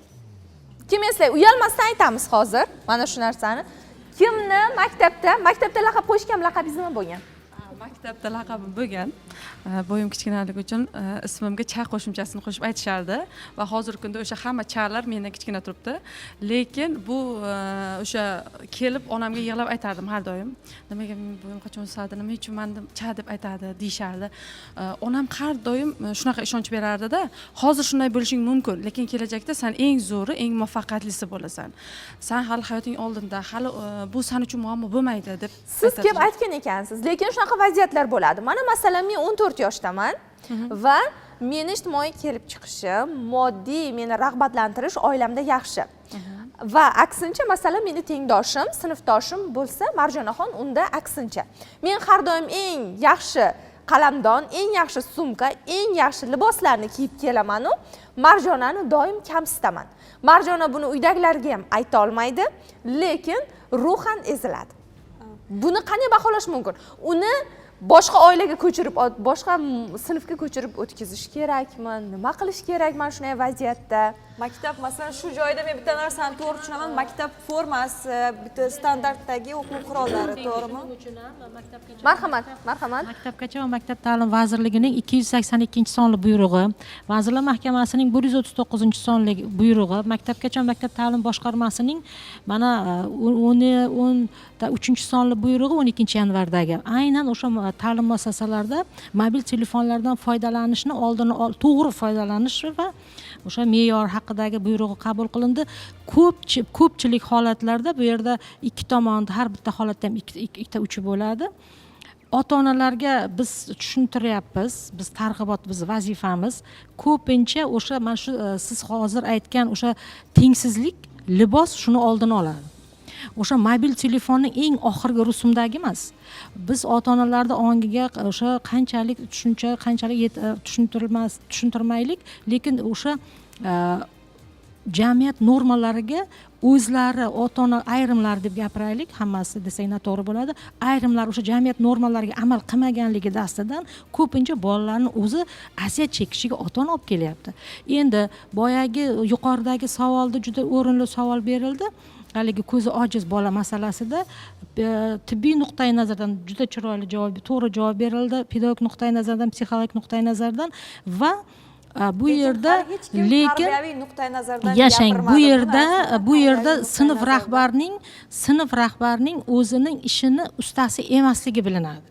Kim eslaydi? Uyalmasdan aytamiz hozir mana shu narsani. Kimni maktabda laqab qo'yishgan, laqabingiz nima bo'lgan? Maktabda laqabim bo'lgan. Bo'yim kichkinaligi uchun ismimga cha qo'shimchasini qo'shib aytishardi va hozirgi kunda o'sha hamma chalar mendan kichkina turibdi. Lekin bu o'sha kelib onamga yig'lab aytardim har doim. Nimaga men bo'yim qachon o'sadi, nima uchun meni cha deb aytadi, deyishardi. Onam har doim shunaqa ishonch berardi-da, hozir shunday bo'lishing mumkin, lekin kelajakda sen eng zo'ri, eng muvaffaqiyatlisi bo'lasan. Sen hali hayoting oldinda, hali bu sen uchun muammo bo'lmaydi deb. Siz kelib aytgan ekansiz, lekin shunaqa vaziyatlar bo'ladi. Mana masalan, men 14 yoshdaman va meni ijtimoiy kelib chiqishim, moddiy meni rag'batlantirish oilamda yaxshi. Va aksincha, masalan, meni tengdoshim, sinfdoshim bo'lsa, Marjonaxon unda aksincha. Men har doim eng yaxshi qalamdon, eng yaxshi sumka, eng yaxshi liboslarni kiyib kelaman-u, Marjonani doim kamsitaman. Marjona buni uydagilarga ham ayta olmaydi, lekin ruhan eziladi. Buni qanday baholash mumkin? Uni boshqa oilaga ko'chirib, boshqa sinfga ko'chirib o'tkazish kerakmi? Nima qilish kerak mana shunday vaziyatda? Maktab, masalan, shu joyda men bitta narsani to'g'ri tushunaman. Maktab formasi, bitta standartdagi o'quv qurollari, to'g'rimi? Marhamat. Maktabgacha va Maktab ta'lim vazirligining 282-sonli buyrug'i, Vazirlar Mahkamasining 139-sonli buyrug'i, Maktabgacha va Maktab ta'lim boshqarmasining mana 13-sonli buyrug'i 12-yanvardagi. Aynan o'sha ta'lim muassasalarida mobil telefonlardan foydalanishni oldini to'g'ri foydalanish va o'sha me'yor haqidagi buyrug'i qabul qilindi. Ko'pchilik holatlarda bu yerda ikki tomon, har bitta holatda ham ikkita uchi bo'ladi. Ota-onalarga biz tushuntiryapmiz, biz targ'ibot, biz vazifamiz. Ko'pincha o'sha mana shu siz hozir aytgan o'sha tengsizlik, libos shuni oldini oladi. O'sha mobil telefonning eng oxirgi rusumdagi emas. Biz ota-onalarda ongiga o'sha qanchalik tushuncha, qanchalik tushuntirmaylik, lekin o'sha jamiyat normalariga o'zlari ota-ona ayrimlar deb gapiraylik, hammasi desak noto'g'ri bo'ladi. Ayrimlar o'sha jamiyat normalariga amal qilmaganligi dastidan ko'pincha bolalarning o'zi aziyat chekishiga ota-ona olib kelyapti. Endi boyagi yuqoridagi savolda juda o'rinli savol berildi. Haligi ko'zi ojiz bola masalasida tibbiy nuqtai nazardan juda chiroyli javob, to'g'ri javob berildi. Pedagogik nuqtai nazardan, psixologik nuqtai nazardan va bu yerda hech kim lekin tarbiyaviy nuqtai nazardan yashang bu gapirmadi. yerda narsani bu yerda tarbiyaviy nuqtai sinf nazardan. rahbarning o'zining ishini ustasi emasligi bilinadi.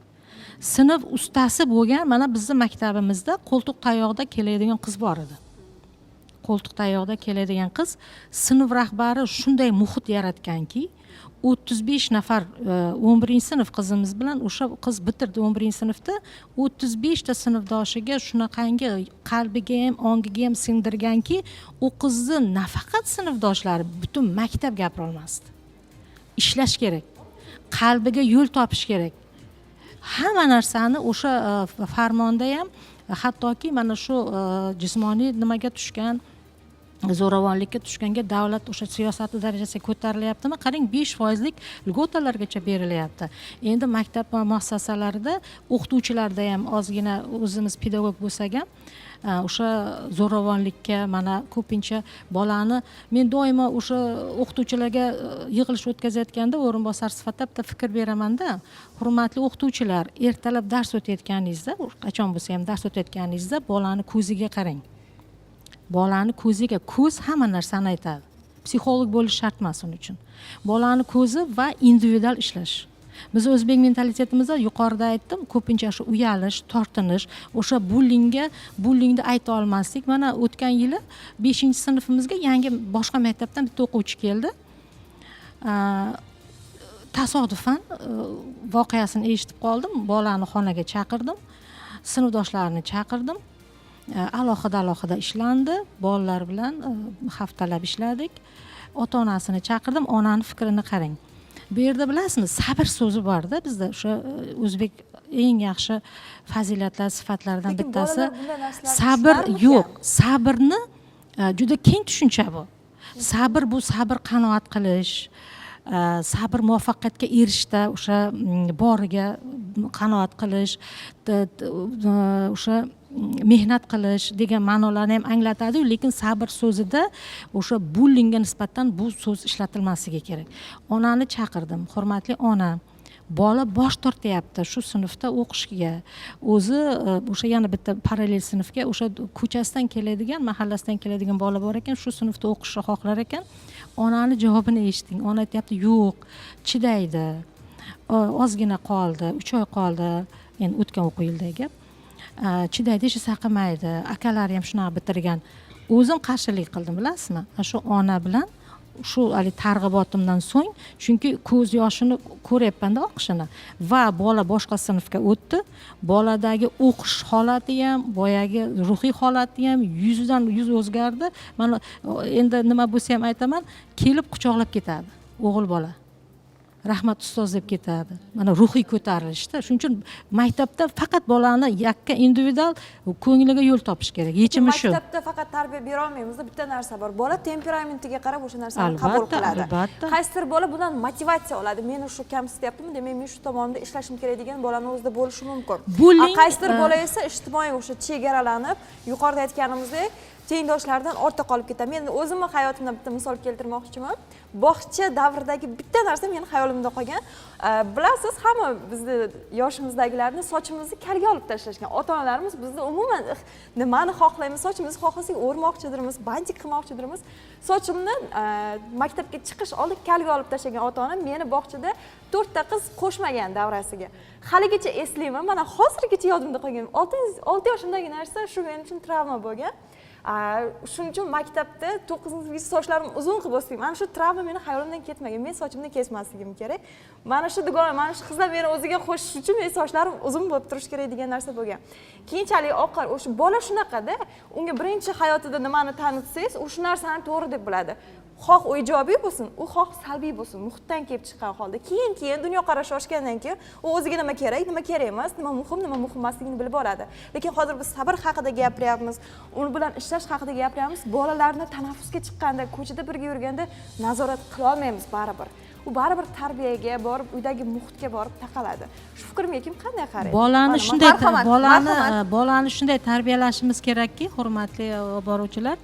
Sinf ustasi bo'lgan mana bizning maktabimizda qo'ltiq tayoqda keladigan qiz bor edi. Qo'ltiq tayoqda keladigan qiz sinf rahbari shunday muhit yaratganki, 35 nafar 11-sinf qizimiz bilan o'sha qiz bitirdi 11-sinfda 35 ta sinfdoshiga shunaqangi qalbiga ham ongiga ham singdirganki, u qizni nafaqat sinfdoshlari butun maktab gapira olmasdi. Ishlash kerak. Qalbiga yo'l topish kerak. Hamma narsani o'sha farmonda ham hattoki mana shu jismoniy nimaga tushgan zo'ravonlikka tushganga davlat o'sha siyosati darajasiga ko'tarilyaptimi? Qarang 5% lьготаlargacha berilyapti. Endi maktab muassasalarida o'qituvchilarda ham ozgina o'zimiz pedagog bo'lsak ham o'sha zo'ravonlikka mana ko'pincha bolani men doimo o'sha o'qituvchilarga yig'ilish o'tkazayotganda o'rinbosar sifatida bitta fikr beramanda, hurmatli o'qituvchilar, ertalab dars o'tayotganingizda, qachon bo'lsa ham dars o'tayotganingizda bolani ko'ziga qarang. Bolani ko'ziga, ko'z hamma narsani aytadi. Psixolog bo'lish shart emas uning uchun. Bolani ko'zi va individual ishlash. Biz o'zbek mentalitetimizda yuqorida aytdim, ko'pincha shu uyalish, tortinish, o'sha bullingni ayta olmaslik. Mana o'tgan yili 5-sinfimizga yangi boshqa maktabdan bitta o'quvchi keldi. Tasodifan voqeasini eshitib qoldim. Bolani xonaga chaqirdim. Sinfdoshlarini chaqirdim. Alohida ishlandi, bolalar bilan haftalab ishladik. Ota-onasini chaqirdim, onani fikrini qarang. Bu yerda bilasizmi, sabr so'zi bor-da bizda, o'sha o'zbek eng yaxshi fazilatlar, sifatlaridan bittasi. Sabr yo'q. Sabrni juda keng tushuncha bu. Sabr bu sabr qanoat qilish, sabr muvaffaqiyatga erishishda o'sha boriga qanoat qilish, o'sha mehnat qilish degan ma'nolarni ham anglatadi, lekin sabr so'zida o'sha bullingga nisbatan bu so'z ishlatilmasligi kerak. Onani chaqirdim, hurmatli ona. Bola bosh tortyapti shu sinfda o'qishga. O'zi o'sha yana bitta parallel sinfga, o'sha ko'chasidan keladigan, mahallasidan keladigan bola bor ekan, shu sinfda o'qishni xohlar ekan. Onani javobini eshiting. Ona aytayapti, "Yo'q, chidaydi. Ozgina qoldi, 3 oy qoldi." Endi o'tgan o'quv yildagi gap. Chidaydi, hech saqamaydi. Akalari ham shunaqa bitirgan. O'zim qarshilik qildim, bilasizmi? Shu ona bilan shu targ'ibotimdan so'ng, chunki ko'z yoshini ko'ryapman-da oqishini va bola boshqa sinfga o'tdi. Boladagi o'qish holati ham, boyagi ruhiy holati ham 100 o'zgardi. Mana endi nima bo'lsa ham aytaman, kelib quchoqlab ketadi o'g'il bola. Rahmat ustoz deb ketadi. Mana ruhiy ko'tarilishda. Shuning uchun maktabda faqat bolani yakka individual ko'ngliga yo'l topish kerak. Yechimi shu. Maktabda faqat tarbiya bera olmaymiz, bitta narsa bor. Bola temperamentiga qarab o'sha narsani qabul qiladi. Qaysidir bola bundan motivatsiya oladi. Meni shu kamsityaptimi, demak men shu tomonda ishlashim kerak degan bolani o'zida bo'lishi mumkin. Qaysidir bola esa ijtimoiy o'sha chegaralanib, yuqorida aytganimizdek, tengdoshlardan ortda qolib ketadi. Men o'zimning hayotimdan bitta misol keltirmoqchiman. Bog'cha davridagi bitta narsa meni hayolimda qolgan. Bilasiz, hamma bizni yoshimizdagilarni sochimizni kalga olib tashlashgan. Ota-onalarimiz bizni umuman nimani xohlaymiz, sochimizni xohlasak o'rmoqchidirmiz, bandik qilmoqchidirmiz. Sochimni maktabga chiqish oldi kalga olib tashlagan ota-onam meni bog'chada 4 ta qiz qo'shmagan davrasiga. Haligacha eslayman, mana hozirgacha yodimda qolgan. 6 yoshimdagi narsa shu men uchun travma bo'lgan. Shuning uchun maktabda 9-sinfgacha sochlarim uzun qilib o'sdim. Mana shu travma meni hayolimdan ketmagan. Men sochimni kesmasligim kerak. Mana shu dugona, mana shu qizlar meni o'ziga qo'shish uchun men sochlarim uzun bo'lib turishi kerak degan narsa bo'lgan. Keyinchalik oqar o'sha bola shunaqada, unga birinchi hayotida nimani tanitsangiz, u shu narsani to'g'ri deb biladi. Xoh u ijobiy bo'lsin, u xoh salbiy bo'lsin, muhitdan kelib chiqqan holda. Keyin dunyoqarashi oshgandan keyin u o'ziga nima kerak emas, nima muhim emasligini bilib oladi. Lekin hozir biz sabr haqida gapiryapmiz, uni bilan ishlash haqida gapiryapmiz. Bolalarni tanaffusga chiqqanda, ko'chada birga yurganda nazorat qila olmaymiz baribir. U baribir tarbiyaga borib, uydagi muhitga borib taqaladi. Shu fikrimga kim qanday qaraydi? Bolani shunday tarbiyalashimiz kerakki, hurmatli boruvchilar.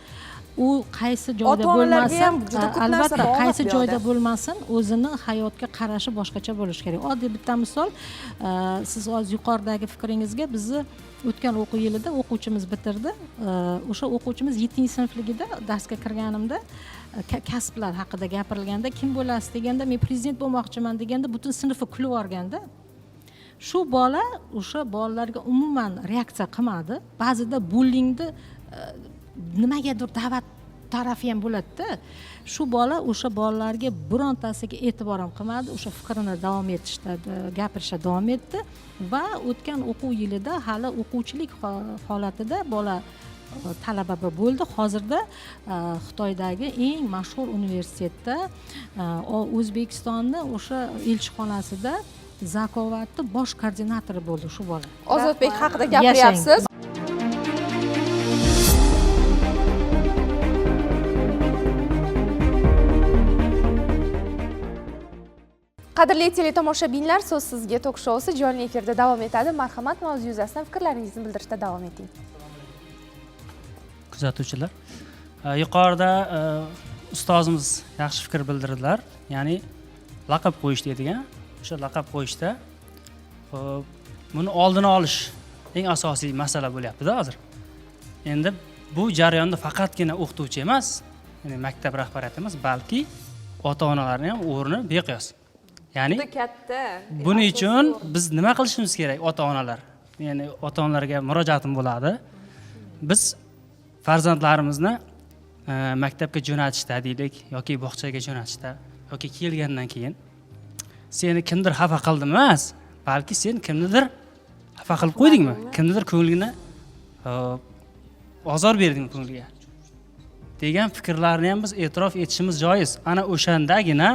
u qaysi joyda Ota-onalarga ham bo'lmasin, juda ko'p narsa albatta bog'liq qaysi bu joyda yoqda. bo'lmasin o'zini hayotga qarashi boshqacha bo'lishi kerak. Oddiy bitta misol, siz hozir yuqoridagi fikringizga bizni o'tgan o'quv yilida o'quvchimiz bitirdi. O'sha o'quvchimiz 7-sinfligida darsga kirganimda kasblar haqida gapirilganda, kim bo'lasiz deganda, men prezident bo'lmoqchiman deganda, butun sinfi kulib yuborganda, shu bola o'sha bolalarga umuman reaksiya qilmadi. Ba'zida bullingni nimagadir da'vat tarafi ham bo'ladi-da. Shu bola o'sha bolalarga birontasiga e'tibor ham qilmadi, o'sha fikrini davom etishda, gapirishda davom etdi va o'tgan o'quv yilida hali o'quvchilik holatida bola talaba bo'ldi. Hozirda Xitoydagi eng mashhur universitetda O'zbekistonni o'sha elchixonasida zakovatni bosh koordinatori bo'ldi shu bola. Ozodbek haqida gapiryapsiz. Qadrli teletomoshabinlar, so'z sizga tok shousi jonli efirda davom etadi. Marhamat, mavzu yuzasidan fikrlaringizni bildirishda davom eting. Kuzatuvchilar, yuqorida ustozimiz yaxshi fikr bildirdilar. Ya'ni laqab qo'yish deydigan. O'sha laqab qo'yishda buni oldini olish eng asosiy masala bo'lyapti-da hozir. Endi bu jarayonda faqatgina o'qituvchi emas, ya'ni maktab rahbariyati emas, balki ota-onalarning ham o'rni beqiyos. Ya'ni katta. buning uchun biz nima qilishimiz kerak ota-onalar? Ya'ni ota-onalarga murojaatim bo'ladi. Biz farzandlarimizni maktabga jo'natishda deylik yoki bog'chaga jo'natishda yoki kelgandan keyin seni kimdir xafa qildi emas, balki sen kimnidir xafa qilib qo'ydingmi? Kimnidir ko'nglini ozor berdingmi ko'ngliga? Degan fikrlarni ham biz e'tirof etishimiz joiz. Ana o'shandagina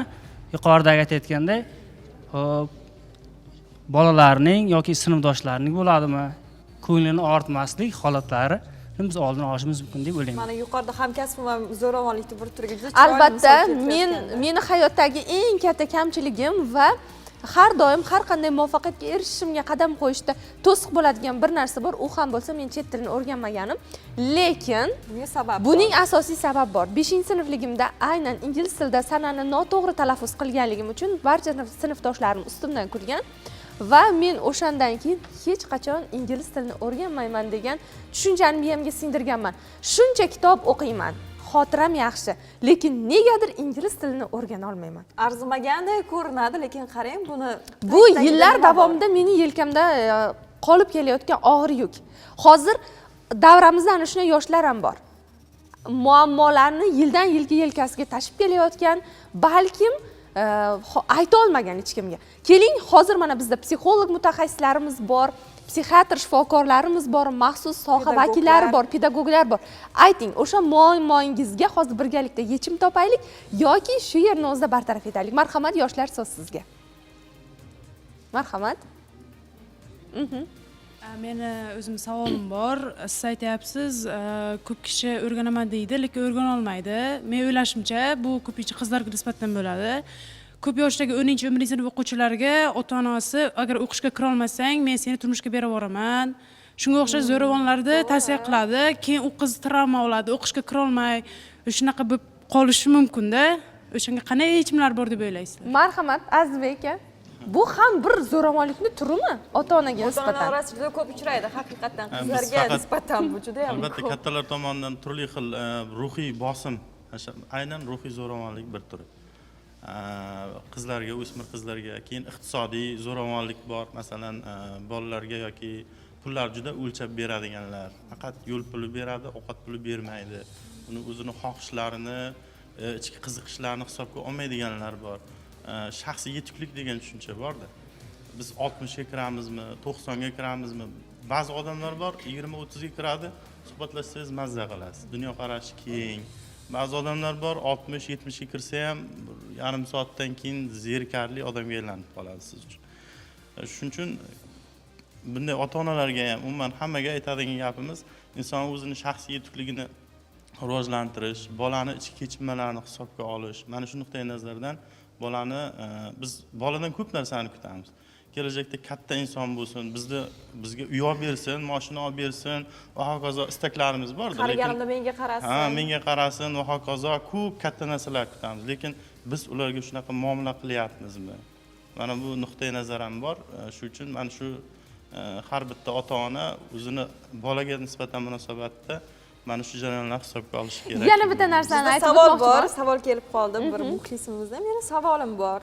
yuqoridagi aytayotganday, bolalarning yoki sinfdoshlarining bo'ladimi, ko'nglini ortmaslik holatlari biz oldini olishimiz mumkin deb o'ylayman. Mana yuqorida hamkasbim ham zo'ravonlikni bir turiga juda Albatta, meni hayotdagi eng katta kamchiligim va har doim har qanday muvaffaqiyatga erishishimga qadam qo'yishda to'siq bo'ladigan bir narsa bor. U ham bo'lsa, men chet tilini o'rganmaganim. Lekin buning asosiy sababi bor. 5-sinfligimda aynan ingliz tilida sanani noto'g'ri talaffuz qilganligim uchun barcha sinfdoshlarim ustimdan kulgan va men o'shandan keyin hech qachon ingliz tilini o'rganmayman degan tushunchani miyamga singdirganman. Shuncha kitob o'qiyman. Xotiram yaxshi, lekin negadir ingliz tilini o'rgana olmayman. Arzimaganday ko'rinadi, lekin qarang buni bu yillar davomida mening yelkamda qolib kelayotgan og'ir yuk. Hozir davramizda ana shunday yoshlar ham bor. Muammolarni yildan yilga yelkasiga tashib kelayotgan, balkim ayta olmagan hech kimga. Keling, hozir mana bizda psixolog mutaxassislarimiz bor, psixiatr shifokorlarimiz bor, maxsus soha vakillari bor, pedagoglar bor. Ayting, o'sha muammoingizga hozir birgalikda yechim topaylik yoki shu yerni o'zida bartaraf etaylik. Marhamat, yoshlar, so'z sizga. Marhamat. Meni o'zim savolim bor. Siz aytyapsiz, ko'p kishi o'rganaman deydi, lekin o'rgana olmaydi. Men o'ylashimcha, bu ko'pincha qizlarga nisbatan bo'ladi. Ko'p yoshdagi 10-11 sinf o'quvchilariga ota-onasi agar o'qishga kira olmasang, men seni turmushga berib yuboraman. Shunga o'xshash zo'ravonlarni tavsiya qiladi. Keyin u qiz travma oladi, o'qishga kira olmay, shunaqa bo'lib qolishi mumkin-da. O'shanga qanday yechimlar bor deb o'ylaysiz? Marhamat, Azizbek aka. Bu ham bir zo'ravonlikning turimi ota-onaga nisbatan. Ota-ona orasida ko'p uchraydi, haqiqatan qizlarga nisbatan bu juda ham albatta kattalar tomonidan turli xil ruhiy bosim, aynan ruhiy zo'ravonlik bir turi. Qizlarga, o'smir qizlarga, keyin iqtisodiy zo'ravonlik bor, masalan, bolalarga yoki pullar juda o'lchab beradiganlar, faqat yo'l puli beradi, ovqat puli bermaydi. Uni o'zini xohishlarini, ichki qiziqishlarini hisobga olmaydiganlar bor. Shaxsiy yetuklik degan tushuncha bor-da. Biz 60 ga kiramizmi, 90 ga kiramizmi? Ba'zi odamlar bor, 20-30 ga kiradi, suhbatlashsangiz mazza qilasiz. Dunyoqarashi keng. Ba'zi odamlar bor, 60-70 ga kirsa ham yarim soatdan keyin zerikarli odamga aylanib qoladi siz uchun. Shuning uchun bunday ota-onalarga ham, umuman hammaga aytadigan gapimiz, inson o'zining shaxsiy yetukligini rivojlantirish, bolani ichki kechinmalarini hisobga olish. Mana shu nuqtai nazardan bolani biz boladan ko'p narsani kutamiz. kelajakda katta inson bo'lsin, bizga uy olib bersin, mashina olib bersin va hokazo istaklarimiz borda. Qariganimda menga qarasin. Ha, menga qarasin va hokazo ko'p katta narsalar kutamiz. Lekin biz ularga shunaqa muomala qilyapmizmi? Mana bu nuqtai nazarim bor. Shuning uchun men shu har bitta ota-ona o'zini bolaga nisbatan munosabatda mana shu jarayonlarni hisobga olishi kerak. Yana bitta narsani aytib savol o'tmoqchiman. bor, savol kelib qoldi bir muxlisimizdan. Meni savolim bor.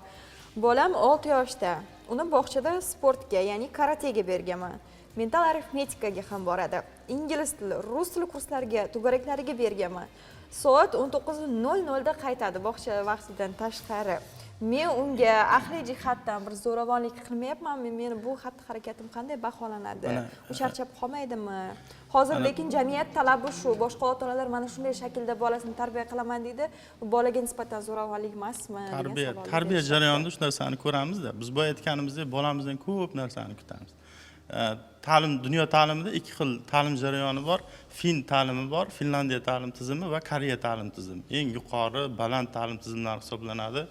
Bolam 6 yoshda. Uni bog'chada sportga, ya'ni karatega berganman. Mental arifmetikaga ham boradi. Ingliz tili, rus tili kurslariga, to'garaklariga berganman. Soat 19:00 da qaytadi bog'cha vaqtidan tashqari. Men unga aqliy jihatdan bir zo'ravonlik qilmayapmanmi? Meni bu xatti-harakatim qanday baholanadi? U charchab qolmaydimi? Hozir lekin jamiyat talabi shu. Boshqa ota-onalar mana shunday shaklda bolasini tarbiya qilaman deydi. Bu bolaga nisbatan zo'ravonlik emasmi? Tarbiya jarayonida shu narsani ko'ramizda. Biz boya aytganimizdek, bolamizdan ko'p narsani kutamiz. Dunyo ta'limida ikki xil ta'lim jarayoni bor. Fin ta'limi bor, Finlandiya ta'lim tizimi va Koreya ta'lim tizimi. Eng yuqori, baland ta'lim tizimlari hisoblanadi.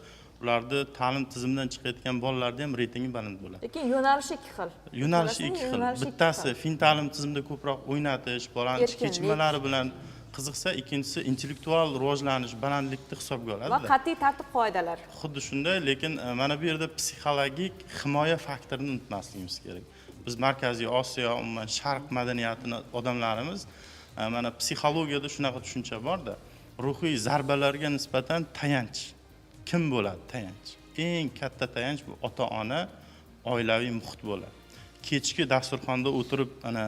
Ularda ta'lim tizimidan chiqayotgan bolalarda ham reytingi baland bo'ladi. Lekin yo'nalishi ikki xil. Yo'nalishi ikki xil. Bittasi fin ta'lim tizimida ko'proq o'ynatish, bolani kechikmalari bilan qiziqsa, ikkinchisi intellektual rivojlanish, balandlikni hisobga oladi. Va qat'iy tartib qoidalar. Xuddi shunday, lekin mana bu yerda psixologik himoya faktorini unutmasligimiz kerak. Biz Markaziy Osiyo, umuman Sharq madaniyatini odamlarimiz mana psixologiyada shunaqa tushuncha borda. Ruhiy zarbalarga nisbatan tayanch. Kim bo'ladi tayanch? Eng katta tayanch bu ota-ona, oilaviy muhit bo'ladi. Kechki dasturxonda o'tirib ana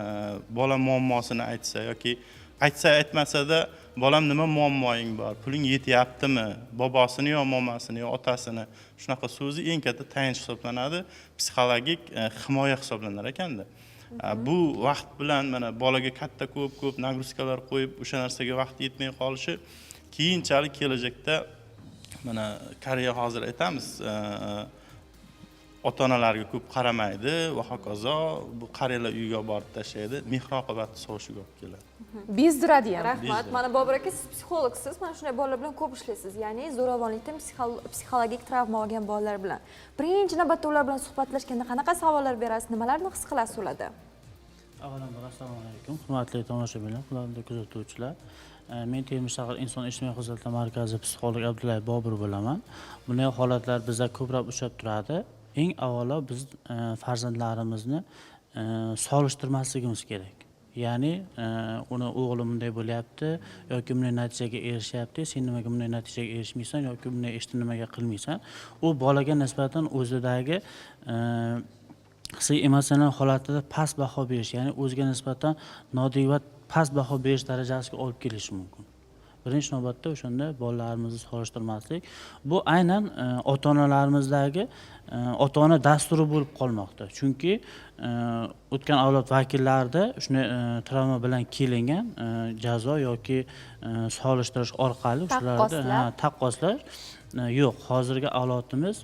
bola muammosini aytsa yoki aytmasa-da, bolam nima muammoing bor? Puling yetyaptimi? Bobosini yo momasini yo otasini shunaqa so'zi eng katta tayanch hisoblanadi, psixologik himoya hisoblanar ekanda. Bu vaqt bilan mana bolaga katta ko'p nagruzkalar qo'yib, o'sha narsaga vaqt yetmay qolishi keyinchalik kelajakda mana Koreya hozir aytamiz, ota-onalarga ko'p qaramaydi va hokazo, bu qariyalar uyga borib tashlaydi, mehr-oqibatni sovushiga olib keladi. Bezdiradi ham. Rahmat. Mana Bobur aka, siz psixologsiz, mana shunday bolalar bilan ko'p ishlaysiz. Ya'ni zo'ravonlikdan psixologik travma olgan bolalar bilan. Birinchi navbatda ular bilan suhbatlashganda qanaqa savollar berasiz, nimalarni his qilasiz ularda? Avvalambor assalomu alaykum, hurmatli tomoshabinlar, hurmatli kuzatuvchilar. Men Termiz shahar inson ijtimoiy xizmatlar markazi psixolog Abdullayev Bobur bo'laman. Bunday holatlar bizda ko'proq uchrab turadi. Eng avvalo biz farzandlarimizni solishtirmasligimiz kerak. Ya'ni uni o'g'lim bunday bo'lyapti yoki bunday natijaga erishyapti, sen nimaga bunday natijaga erishmaysan yoki bunday ishni nimaga qilmaysan? U bolaga nisbatan o'zidagi hissiy emotsional holatida past baho berish, ya'ni o'ziga nisbatan noodatiy past baho berish darajasiga olib kelishi mumkin. Birinchi navbatda o'shanda bolalarimizni solishtirmaslik. Bu aynan ota-onalarimizdagi ota-ona dasturi bo'lib qolmoqda. Chunki o'tgan avlod vakillarida shunday travma bilan kelingan jazo yoki solishtirish orqali shularni taqqoslash yo'q. Hozirgi avlodimiz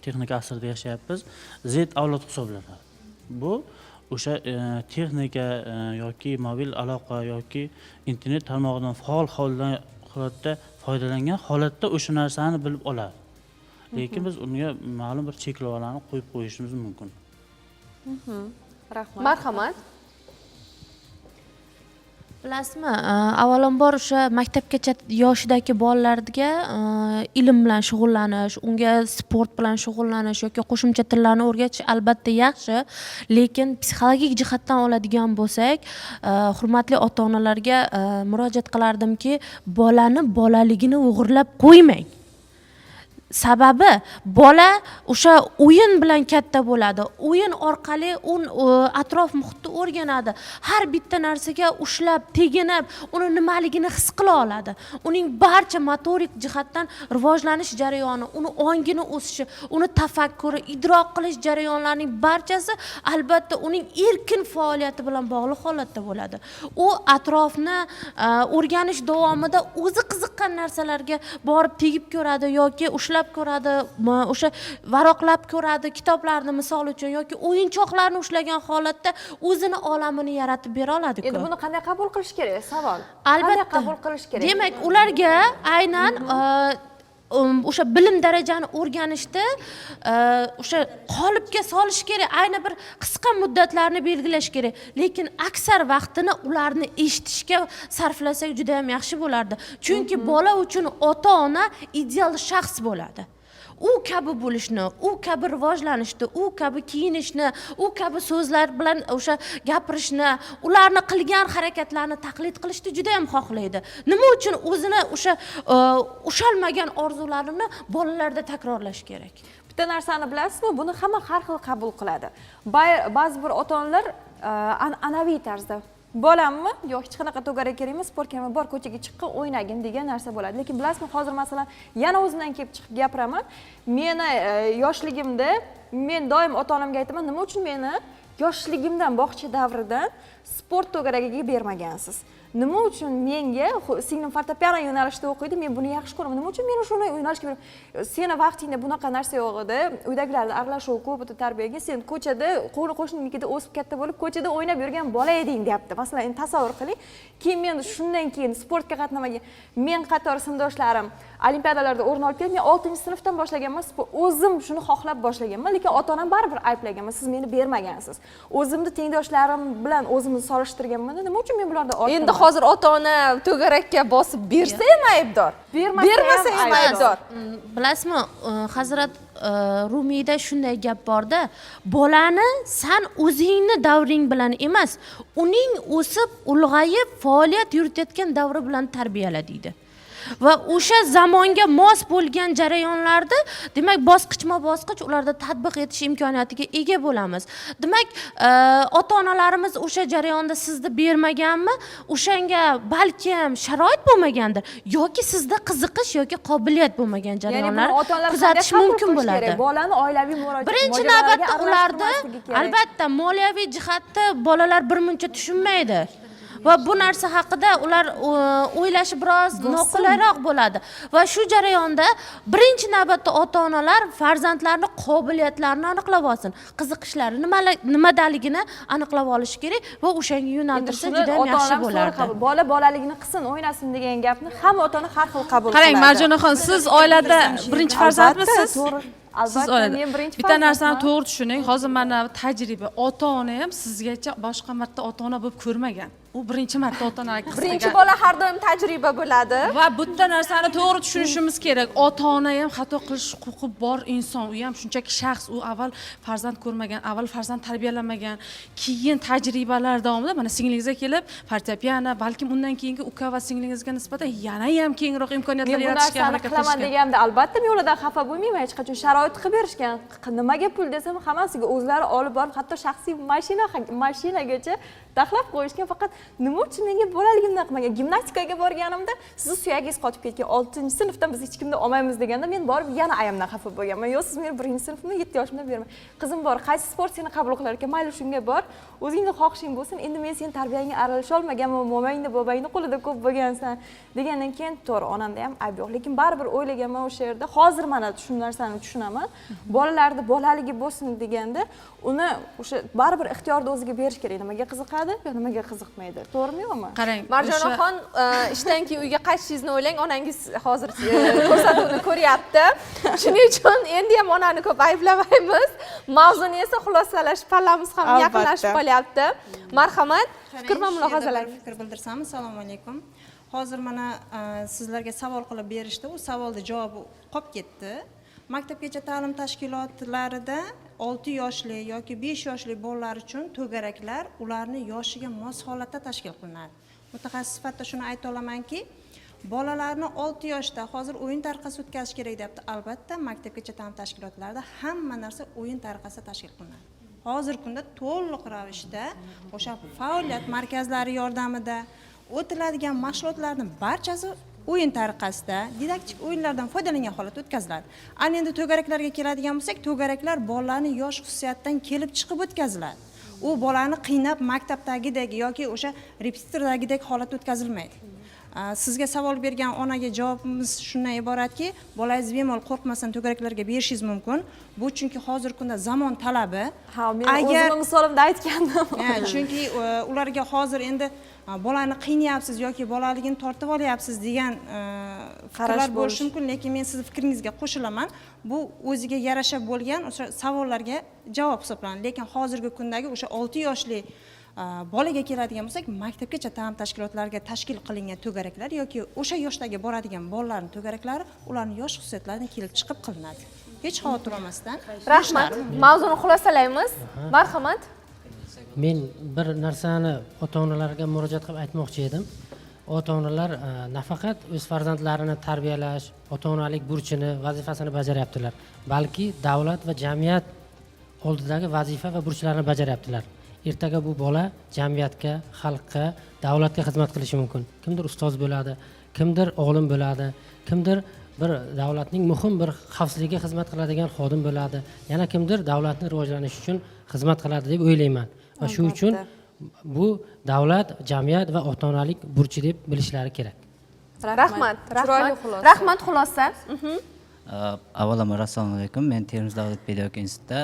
texnik asrda yashayapmiz. Z avlod hisoblanadi. Bu o'sha texnika yoki mobil aloqa yoki internet tarmog'idan faol holatda foydalangan holatda o'sha narsani bilib oladi. Lekin biz unga ma'lum bir cheklovlarni qo'yib qo'yishimiz mumkin. Rahmat. Marhamat. Bilasizmi, avvalambor o'sha maktabgacha yoshidagi bolalarga ilm bilan shug'ullanish, unga sport bilan shug'ullanish yoki qo'shimcha tillarni o'rgatish albatta yaxshi, lekin psixologik jihatdan oladigan bo'lsak, hurmatli ota-onalarga murojaat qilardimki, bolani bolaligini o'g'irlab qo'ymang. Sababi bola o'sha o'yin bilan katta bo'ladi. O'yin orqali atrof muhitni o'rganadi. Har bitta narsaga ushlab, teginib, uni nimaligini his qila oladi. Uning barcha motorik jihatdan rivojlanish jarayoni, uni ongini o'sishi, uni tafakkuri, idrok qilish jarayonlarining barchasi albatta uning erkin faoliyati bilan bog'liq holatda bo'ladi. U atrofni o'rganish davomida o'zi qiziqqan narsalarga borib tegib ko'radi yoki ushlab ko'radi, o'sha varoqlab ko'radi, kitoblarni misol uchun yoki o'yinchoqlarni ushlagan holatda o'zini olamini yaratib bera oladi. Endi buni qanday qabul qilish kerak? Savol. Albatta qanday qabul qilish kerak? Demak, ularga aynan o'sha bilim darajani o'rganishda o'sha qolipga solish kerak, ayni bir qisqa muddatlarni belgilash kerak, lekin aksar vaqtini ularni eshitishga sarflasak juda ham yaxshi bo'lardi. Chunki bola uchun ota-ona ideal shaxs bo'ladi. U kabi bo'lishni, u kabi rivojlanishni, u kabi kiyinishni, u kabi so'zlar bilan o'sha gapirishni, ularni qilgan harakatlarni taqlid qilishni juda ham xohlaydi. Nima uchun o'zini o'sha ushalmagan orzularini bolalarda takrorlash kerak? Bitta narsani bilasizmi? Buni hamma har xil qabul qiladi. Ba'zi bir ota-onalar an'anaviy tarzda bolammi yo'q hech qanaqa to'garak kerak emas, sportga bor, ko'chaga chiqqin o'ynagin degan narsa bo'ladi. Lekin bilasizmi, hozir masalan yana o'zimdan kelib chiqib gapiraman. Meni yoshligimda men doim ota-onamga aytaman, nima uchun meni yoshligimdan bog'cha davridan sport to'garagiga bermagansiz? Nima uchun menga singlim fortepiano yo'nalishida o'qiydi, men buni yaxshi ko'raman. Nima uchun meni shunday yo'nalishga beraman? Seni vaqtingda bunaqa narsa yo'q edi. Uydagilarning aralashuv ko'p edi tarbiyaga. Sen ko'chada, qo'shninikida o'sib katta bo'lib, ko'chada o'ynab yurgan bola eding, deyapti. Masalan, endi tasavvur qiling. Keyin men shundan keyin sportga qatnamagan, men qator sinfdoshlarim olimpiadalarda o'rin olib kelib, men 6-sinfdan boshlaganman, o'zim shuni xohlab boshlaganman, lekin ota-onam baribir ayblaganman, siz meni bermagansiz. O'zimni tengdoshlarim bilan o'zimni solishtirganman, nima uchun men bulardan ortman? Endi hozir ota-ona to'garakka bosib bersa ham aybdor, bermasa ham aybdor. Bilasizmi, Hazrat Rumiyda shunday gap borda, bolani san o'zingni davring bilan emas, uning o'sib, ulg'ayib, faoliyat yuritayotgan davri bilan tarbiyala deydi. Va o'sha zamonga mos bo'lgan jarayonlarda, demak, bosqichma-bosqich ularda tatbiq etish imkoniyatiga ega bo'lamiz. Demak, ota-onalarimiz o'sha jarayonda sizni bermaganmi? O'shanga balkim sharoit bo'lmagandir yoki sizda qiziqish yoki qobiliyat bo'lmagan jarayonlar kuzatish mumkin bo'ladi. Bolani oilaviy murojaat. Birinchi navbatda ularda albatta moliyaviy jihatda bolalar birmuncha tushunmaydi. Va bu narsa haqida ular o'ylashi biroz noqulayroq bo'ladi. Va shu jarayonda birinchi navbatda ota-onalar farzandlarning qobiliyatlarini aniqlab olsin, qiziqishlari nimadaligini aniqlab olish kerak va o'shanga yo'naltirsa juda ham yaxshi bo'lardi. Bola bolaligini qilsin, o'ynasin degan gapni hamma ota-ona har xil qabul qiladi. Qarang, Marjonaxon, siz oilada birinchi farzandmisiz? Albatta, men birinchi bitta narsani to'g'ri tushuning. Hozir mana tajriba, ota-ona ham sizgacha boshqa marta ota-ona bo'lib ko'rmagan. U birinchi marta ota-onaga qiziqgan. Birinchi bola har doim tajriba bo'ladi. Va bitta narsani to'g'ri tushunishimiz kerak. Ota-ona ham xato qilish huquqi bor inson. U ham shunchaki shaxs. U avval farzand ko'rmagan, avval farzand tarbiyalamagan, keyin tajribalar davomida mana singlingizga kelib, fortepiano, balkim undan keyingi uka va singlingizga nisbatan yana ham kengroq imkoniyatlar yaratishga harakat qilishgan. Qilaman deganda albatta men ulardan xafa bo'lmayman, hech qachon sharoit qilib berishgan. Nimaga pul desam, hammasiga o'zlari olib borib, hatto shaxsiy mashinagacha taxlab qo'yishgan. Faqat nima uchun menga bolaligimdan qilmagan? Gimnastikaga borganimda sizni suyagingiz qotib ketgan, 6-sinfdan biz hech kimni olmaymiz deganda men borib yana ayamdan xafa bo'lganman. Yo'q, siz meni 1-sinfimda 7 yoshimda bermang. Qizim bor, qaysi sport seni qabul qilar ekan? Mayli shunga bor. O'zingning xohishing bo'lsin. Endi men seni tarbiyangga aralasha olmaganman, mo'mayingni, bobangni qo'lida ko'p bo'lgansan degandan keyin to'g'ri, onamda ham ayb yo'q. Lekin baribir o'ylaganman o'sha yerda. Hozir mana shu narsani tushunaman. Bolalarda bolaligi bo'lsin deganda, uni o'sha baribir ixtiyorni o'ziga berish kerak. Nimaga qiziqadi, nimaga qiziqmaydi. To'g'rimi yo'qmi? Qarang, Marjonaxon, ishdan keyin uyga qaytishingizni o'ylang, onangiz hozir ko'rsatuvni ko'ryapti. Shuning uchun endi ham onani ko'p ayblamaymiz. Mavzuni esa xulosalash pallamiz ham yaqinlashib qolyapti. Marhamat, fikr va mulohazalar. Fikr bildirsam, assalomu alaykum. Hozir mana sizlarga savol qilib berishdi, u savolning javobi qolib ketdi. Maktabgacha ta'lim tashkilotlarida 6 yoshli yoki 5 yoshli bolalar uchun to'garaklar ularning yoshiga mos holatda tashkil qilinadi. Mutaxassis sifatida shuni ayta olamanki, bolalarni 6 yoshda hozir o'yin tariqasi o'tkazish kerak deyapti. Albatta, maktabgacha ta'lim tashkilotlarida hamma narsa o'yin tariqasida tashkil qilinadi. Hozirgi kunda to'liq ravishda o'sha faoliyat markazlari yordamida o'tiladigan mashg'ulotlarning barchasi o'yin tariqasida didaktik o'yinlardan foydalangan holatda o'tkaziladi. Ana endi to'garaklarga keladigan bo'lsak, to'garaklar bolalarning yosh xususiyatidan kelib chiqib o'tkaziladi. U bolani qiynab maktabdagidek yoki o'sha repetitordagidek holatda o'tkazilmaydi. Sizga savol bergan onaga javobimiz shundan iboratki, bolangiz bemalol qo'rqmasdan to'garaklarga berishingiz mumkin. Bu chunki hozirgi kunda zamon talabi. Ha, men o'zim misolimda aytgandim. Chunki ularga hozir endi bolani qiynayapsiz yoki bolaligini tortib olyapsiz degan fikrlar bo'lishi mumkin, lekin men sizni fikringizga qo'shilaman. Bu o'ziga yarasha bo'lgan o'sha savollarga javob hisoblanadi. Lekin hozirgi kundagi o'sha 6 yoshli bolaga keladigan bo'lsak, maktabgacha ta'lim tashkilotlariga tashkil qilingan to'garaklar yoki o'sha yoshdagi boradigan bolalarning to'garaklari ularning yosh xususiyatlaridan kelib chiqib qilinadi. Hech xavotir olmasdan. Rahmat. Mavzuni xulosalaymiz. Marhamat. Men bir narsani ota-onalarga murojaat qilib aytmoqchi edim. Ota-onalar nafaqat o'z farzandlarini tarbiyalash, ota-onalik burchini, vazifasini bajaryaptilar, balki davlat va jamiyat oldidagi vazifa va burchlarini bajaryaptilar. Ertaga bu bola jamiyatga, xalqqa, davlatga xizmat qilishi mumkin. Kimdir ustoz bo'ladi, kimdir olim bo'ladi, kimdir bir davlatning muhim bir xavfsizligiga xizmat qiladigan xodim bo'ladi. Yana kimdir davlatning rivojlanishi uchun xizmat qiladi deb o'ylayman. Va shu uchun bu davlat, jamiyat va ota-onalik burchi deb bilishlari kerak. Rahmat. Rahmat xulosa. Avvalambor assalomu alaykum. Men Termiz davlat pedagogika institutida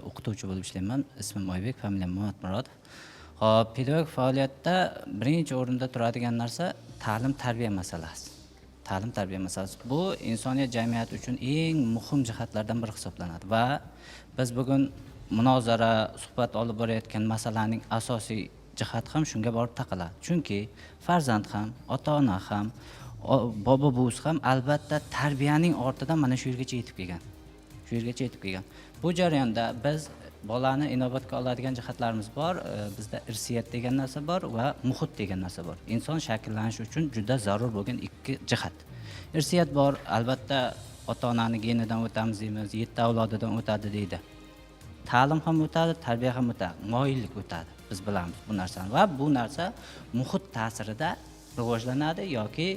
o'qituvchi bo'lib ishlayman. Ismim Oybek, familiyam Murodov. Hop, pedagogik faoliyatda birinchi o'rinda turadigan narsa ta'lim-tarbiya masalasi. Ta'lim-tarbiya masalasi bu insoniyat jamiyati uchun eng muhim jihatlardan biri hisoblanadi va biz bugun munozara, suhbat olib borayotgan masalaning asosiy jihati ham shunga borib taqaladi. Chunki farzand ham, ota-ona ham, bobo buvisi ham albatta tarbiyaning ortidan mana shu yergacha yetib kelgan. Shu yergacha yetib kelgan. Bu jarayonda biz bolani inobatga oladigan jihatlarimiz bor. Bizda irsiyat degan narsa bor va muhit degan narsa bor. Inson shakllanishi uchun juda zarur bo'lgan ikki jihat. Irsiyat bor, albatta ota-onaning genidan o'tamiz deymiz, 7 avlodidan o'tadi deydi. Ta'lim ham o'tadi, tarbiya ham o'tadi, moyillik o'tadi. Biz bilamiz bu narsani va bu narsa muhit ta'sirida rivojlanadi yoki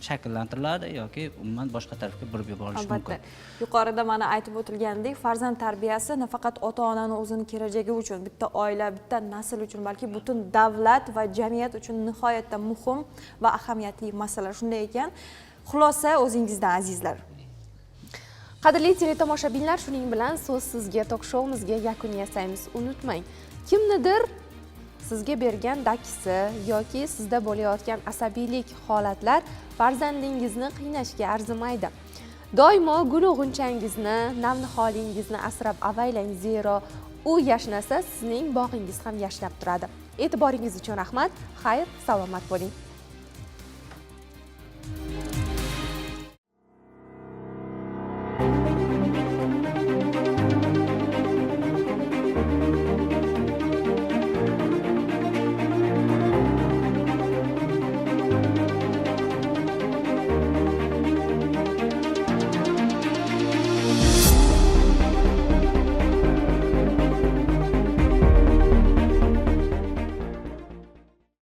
shakllantiriladi yoki umuman boshqa tarafga burib yuborishi mumkin. Yuqorida mana aytib o'tilgandek, farzand tarbiyasi nafaqat ota-onani o'zini kelajagi uchun, bitta oila, bitta nasl uchun, balki butun davlat va jamiyat uchun nihoyatda muhim va ahamiyatli masala. Shunday ekan, xulosa o'zingizdan azizlar. Qadrli teletomoshabinlar, shuning bilan so'z sizga, tok-showimizga yakun yasaymiz. Unutmang, kimnidir sizga bergan dakisi yoki sizda bo'layotgan asabiylik holatlar farzandingizni qiynashga arzimaydi. Doimo gul g'unchangizni, navniholingizni asrab avaylang, zero u yashnasa sizning bog'ingiz ham yashnab turadi. E'tiboringiz uchun rahmat. Xayr, salomat bo'ling.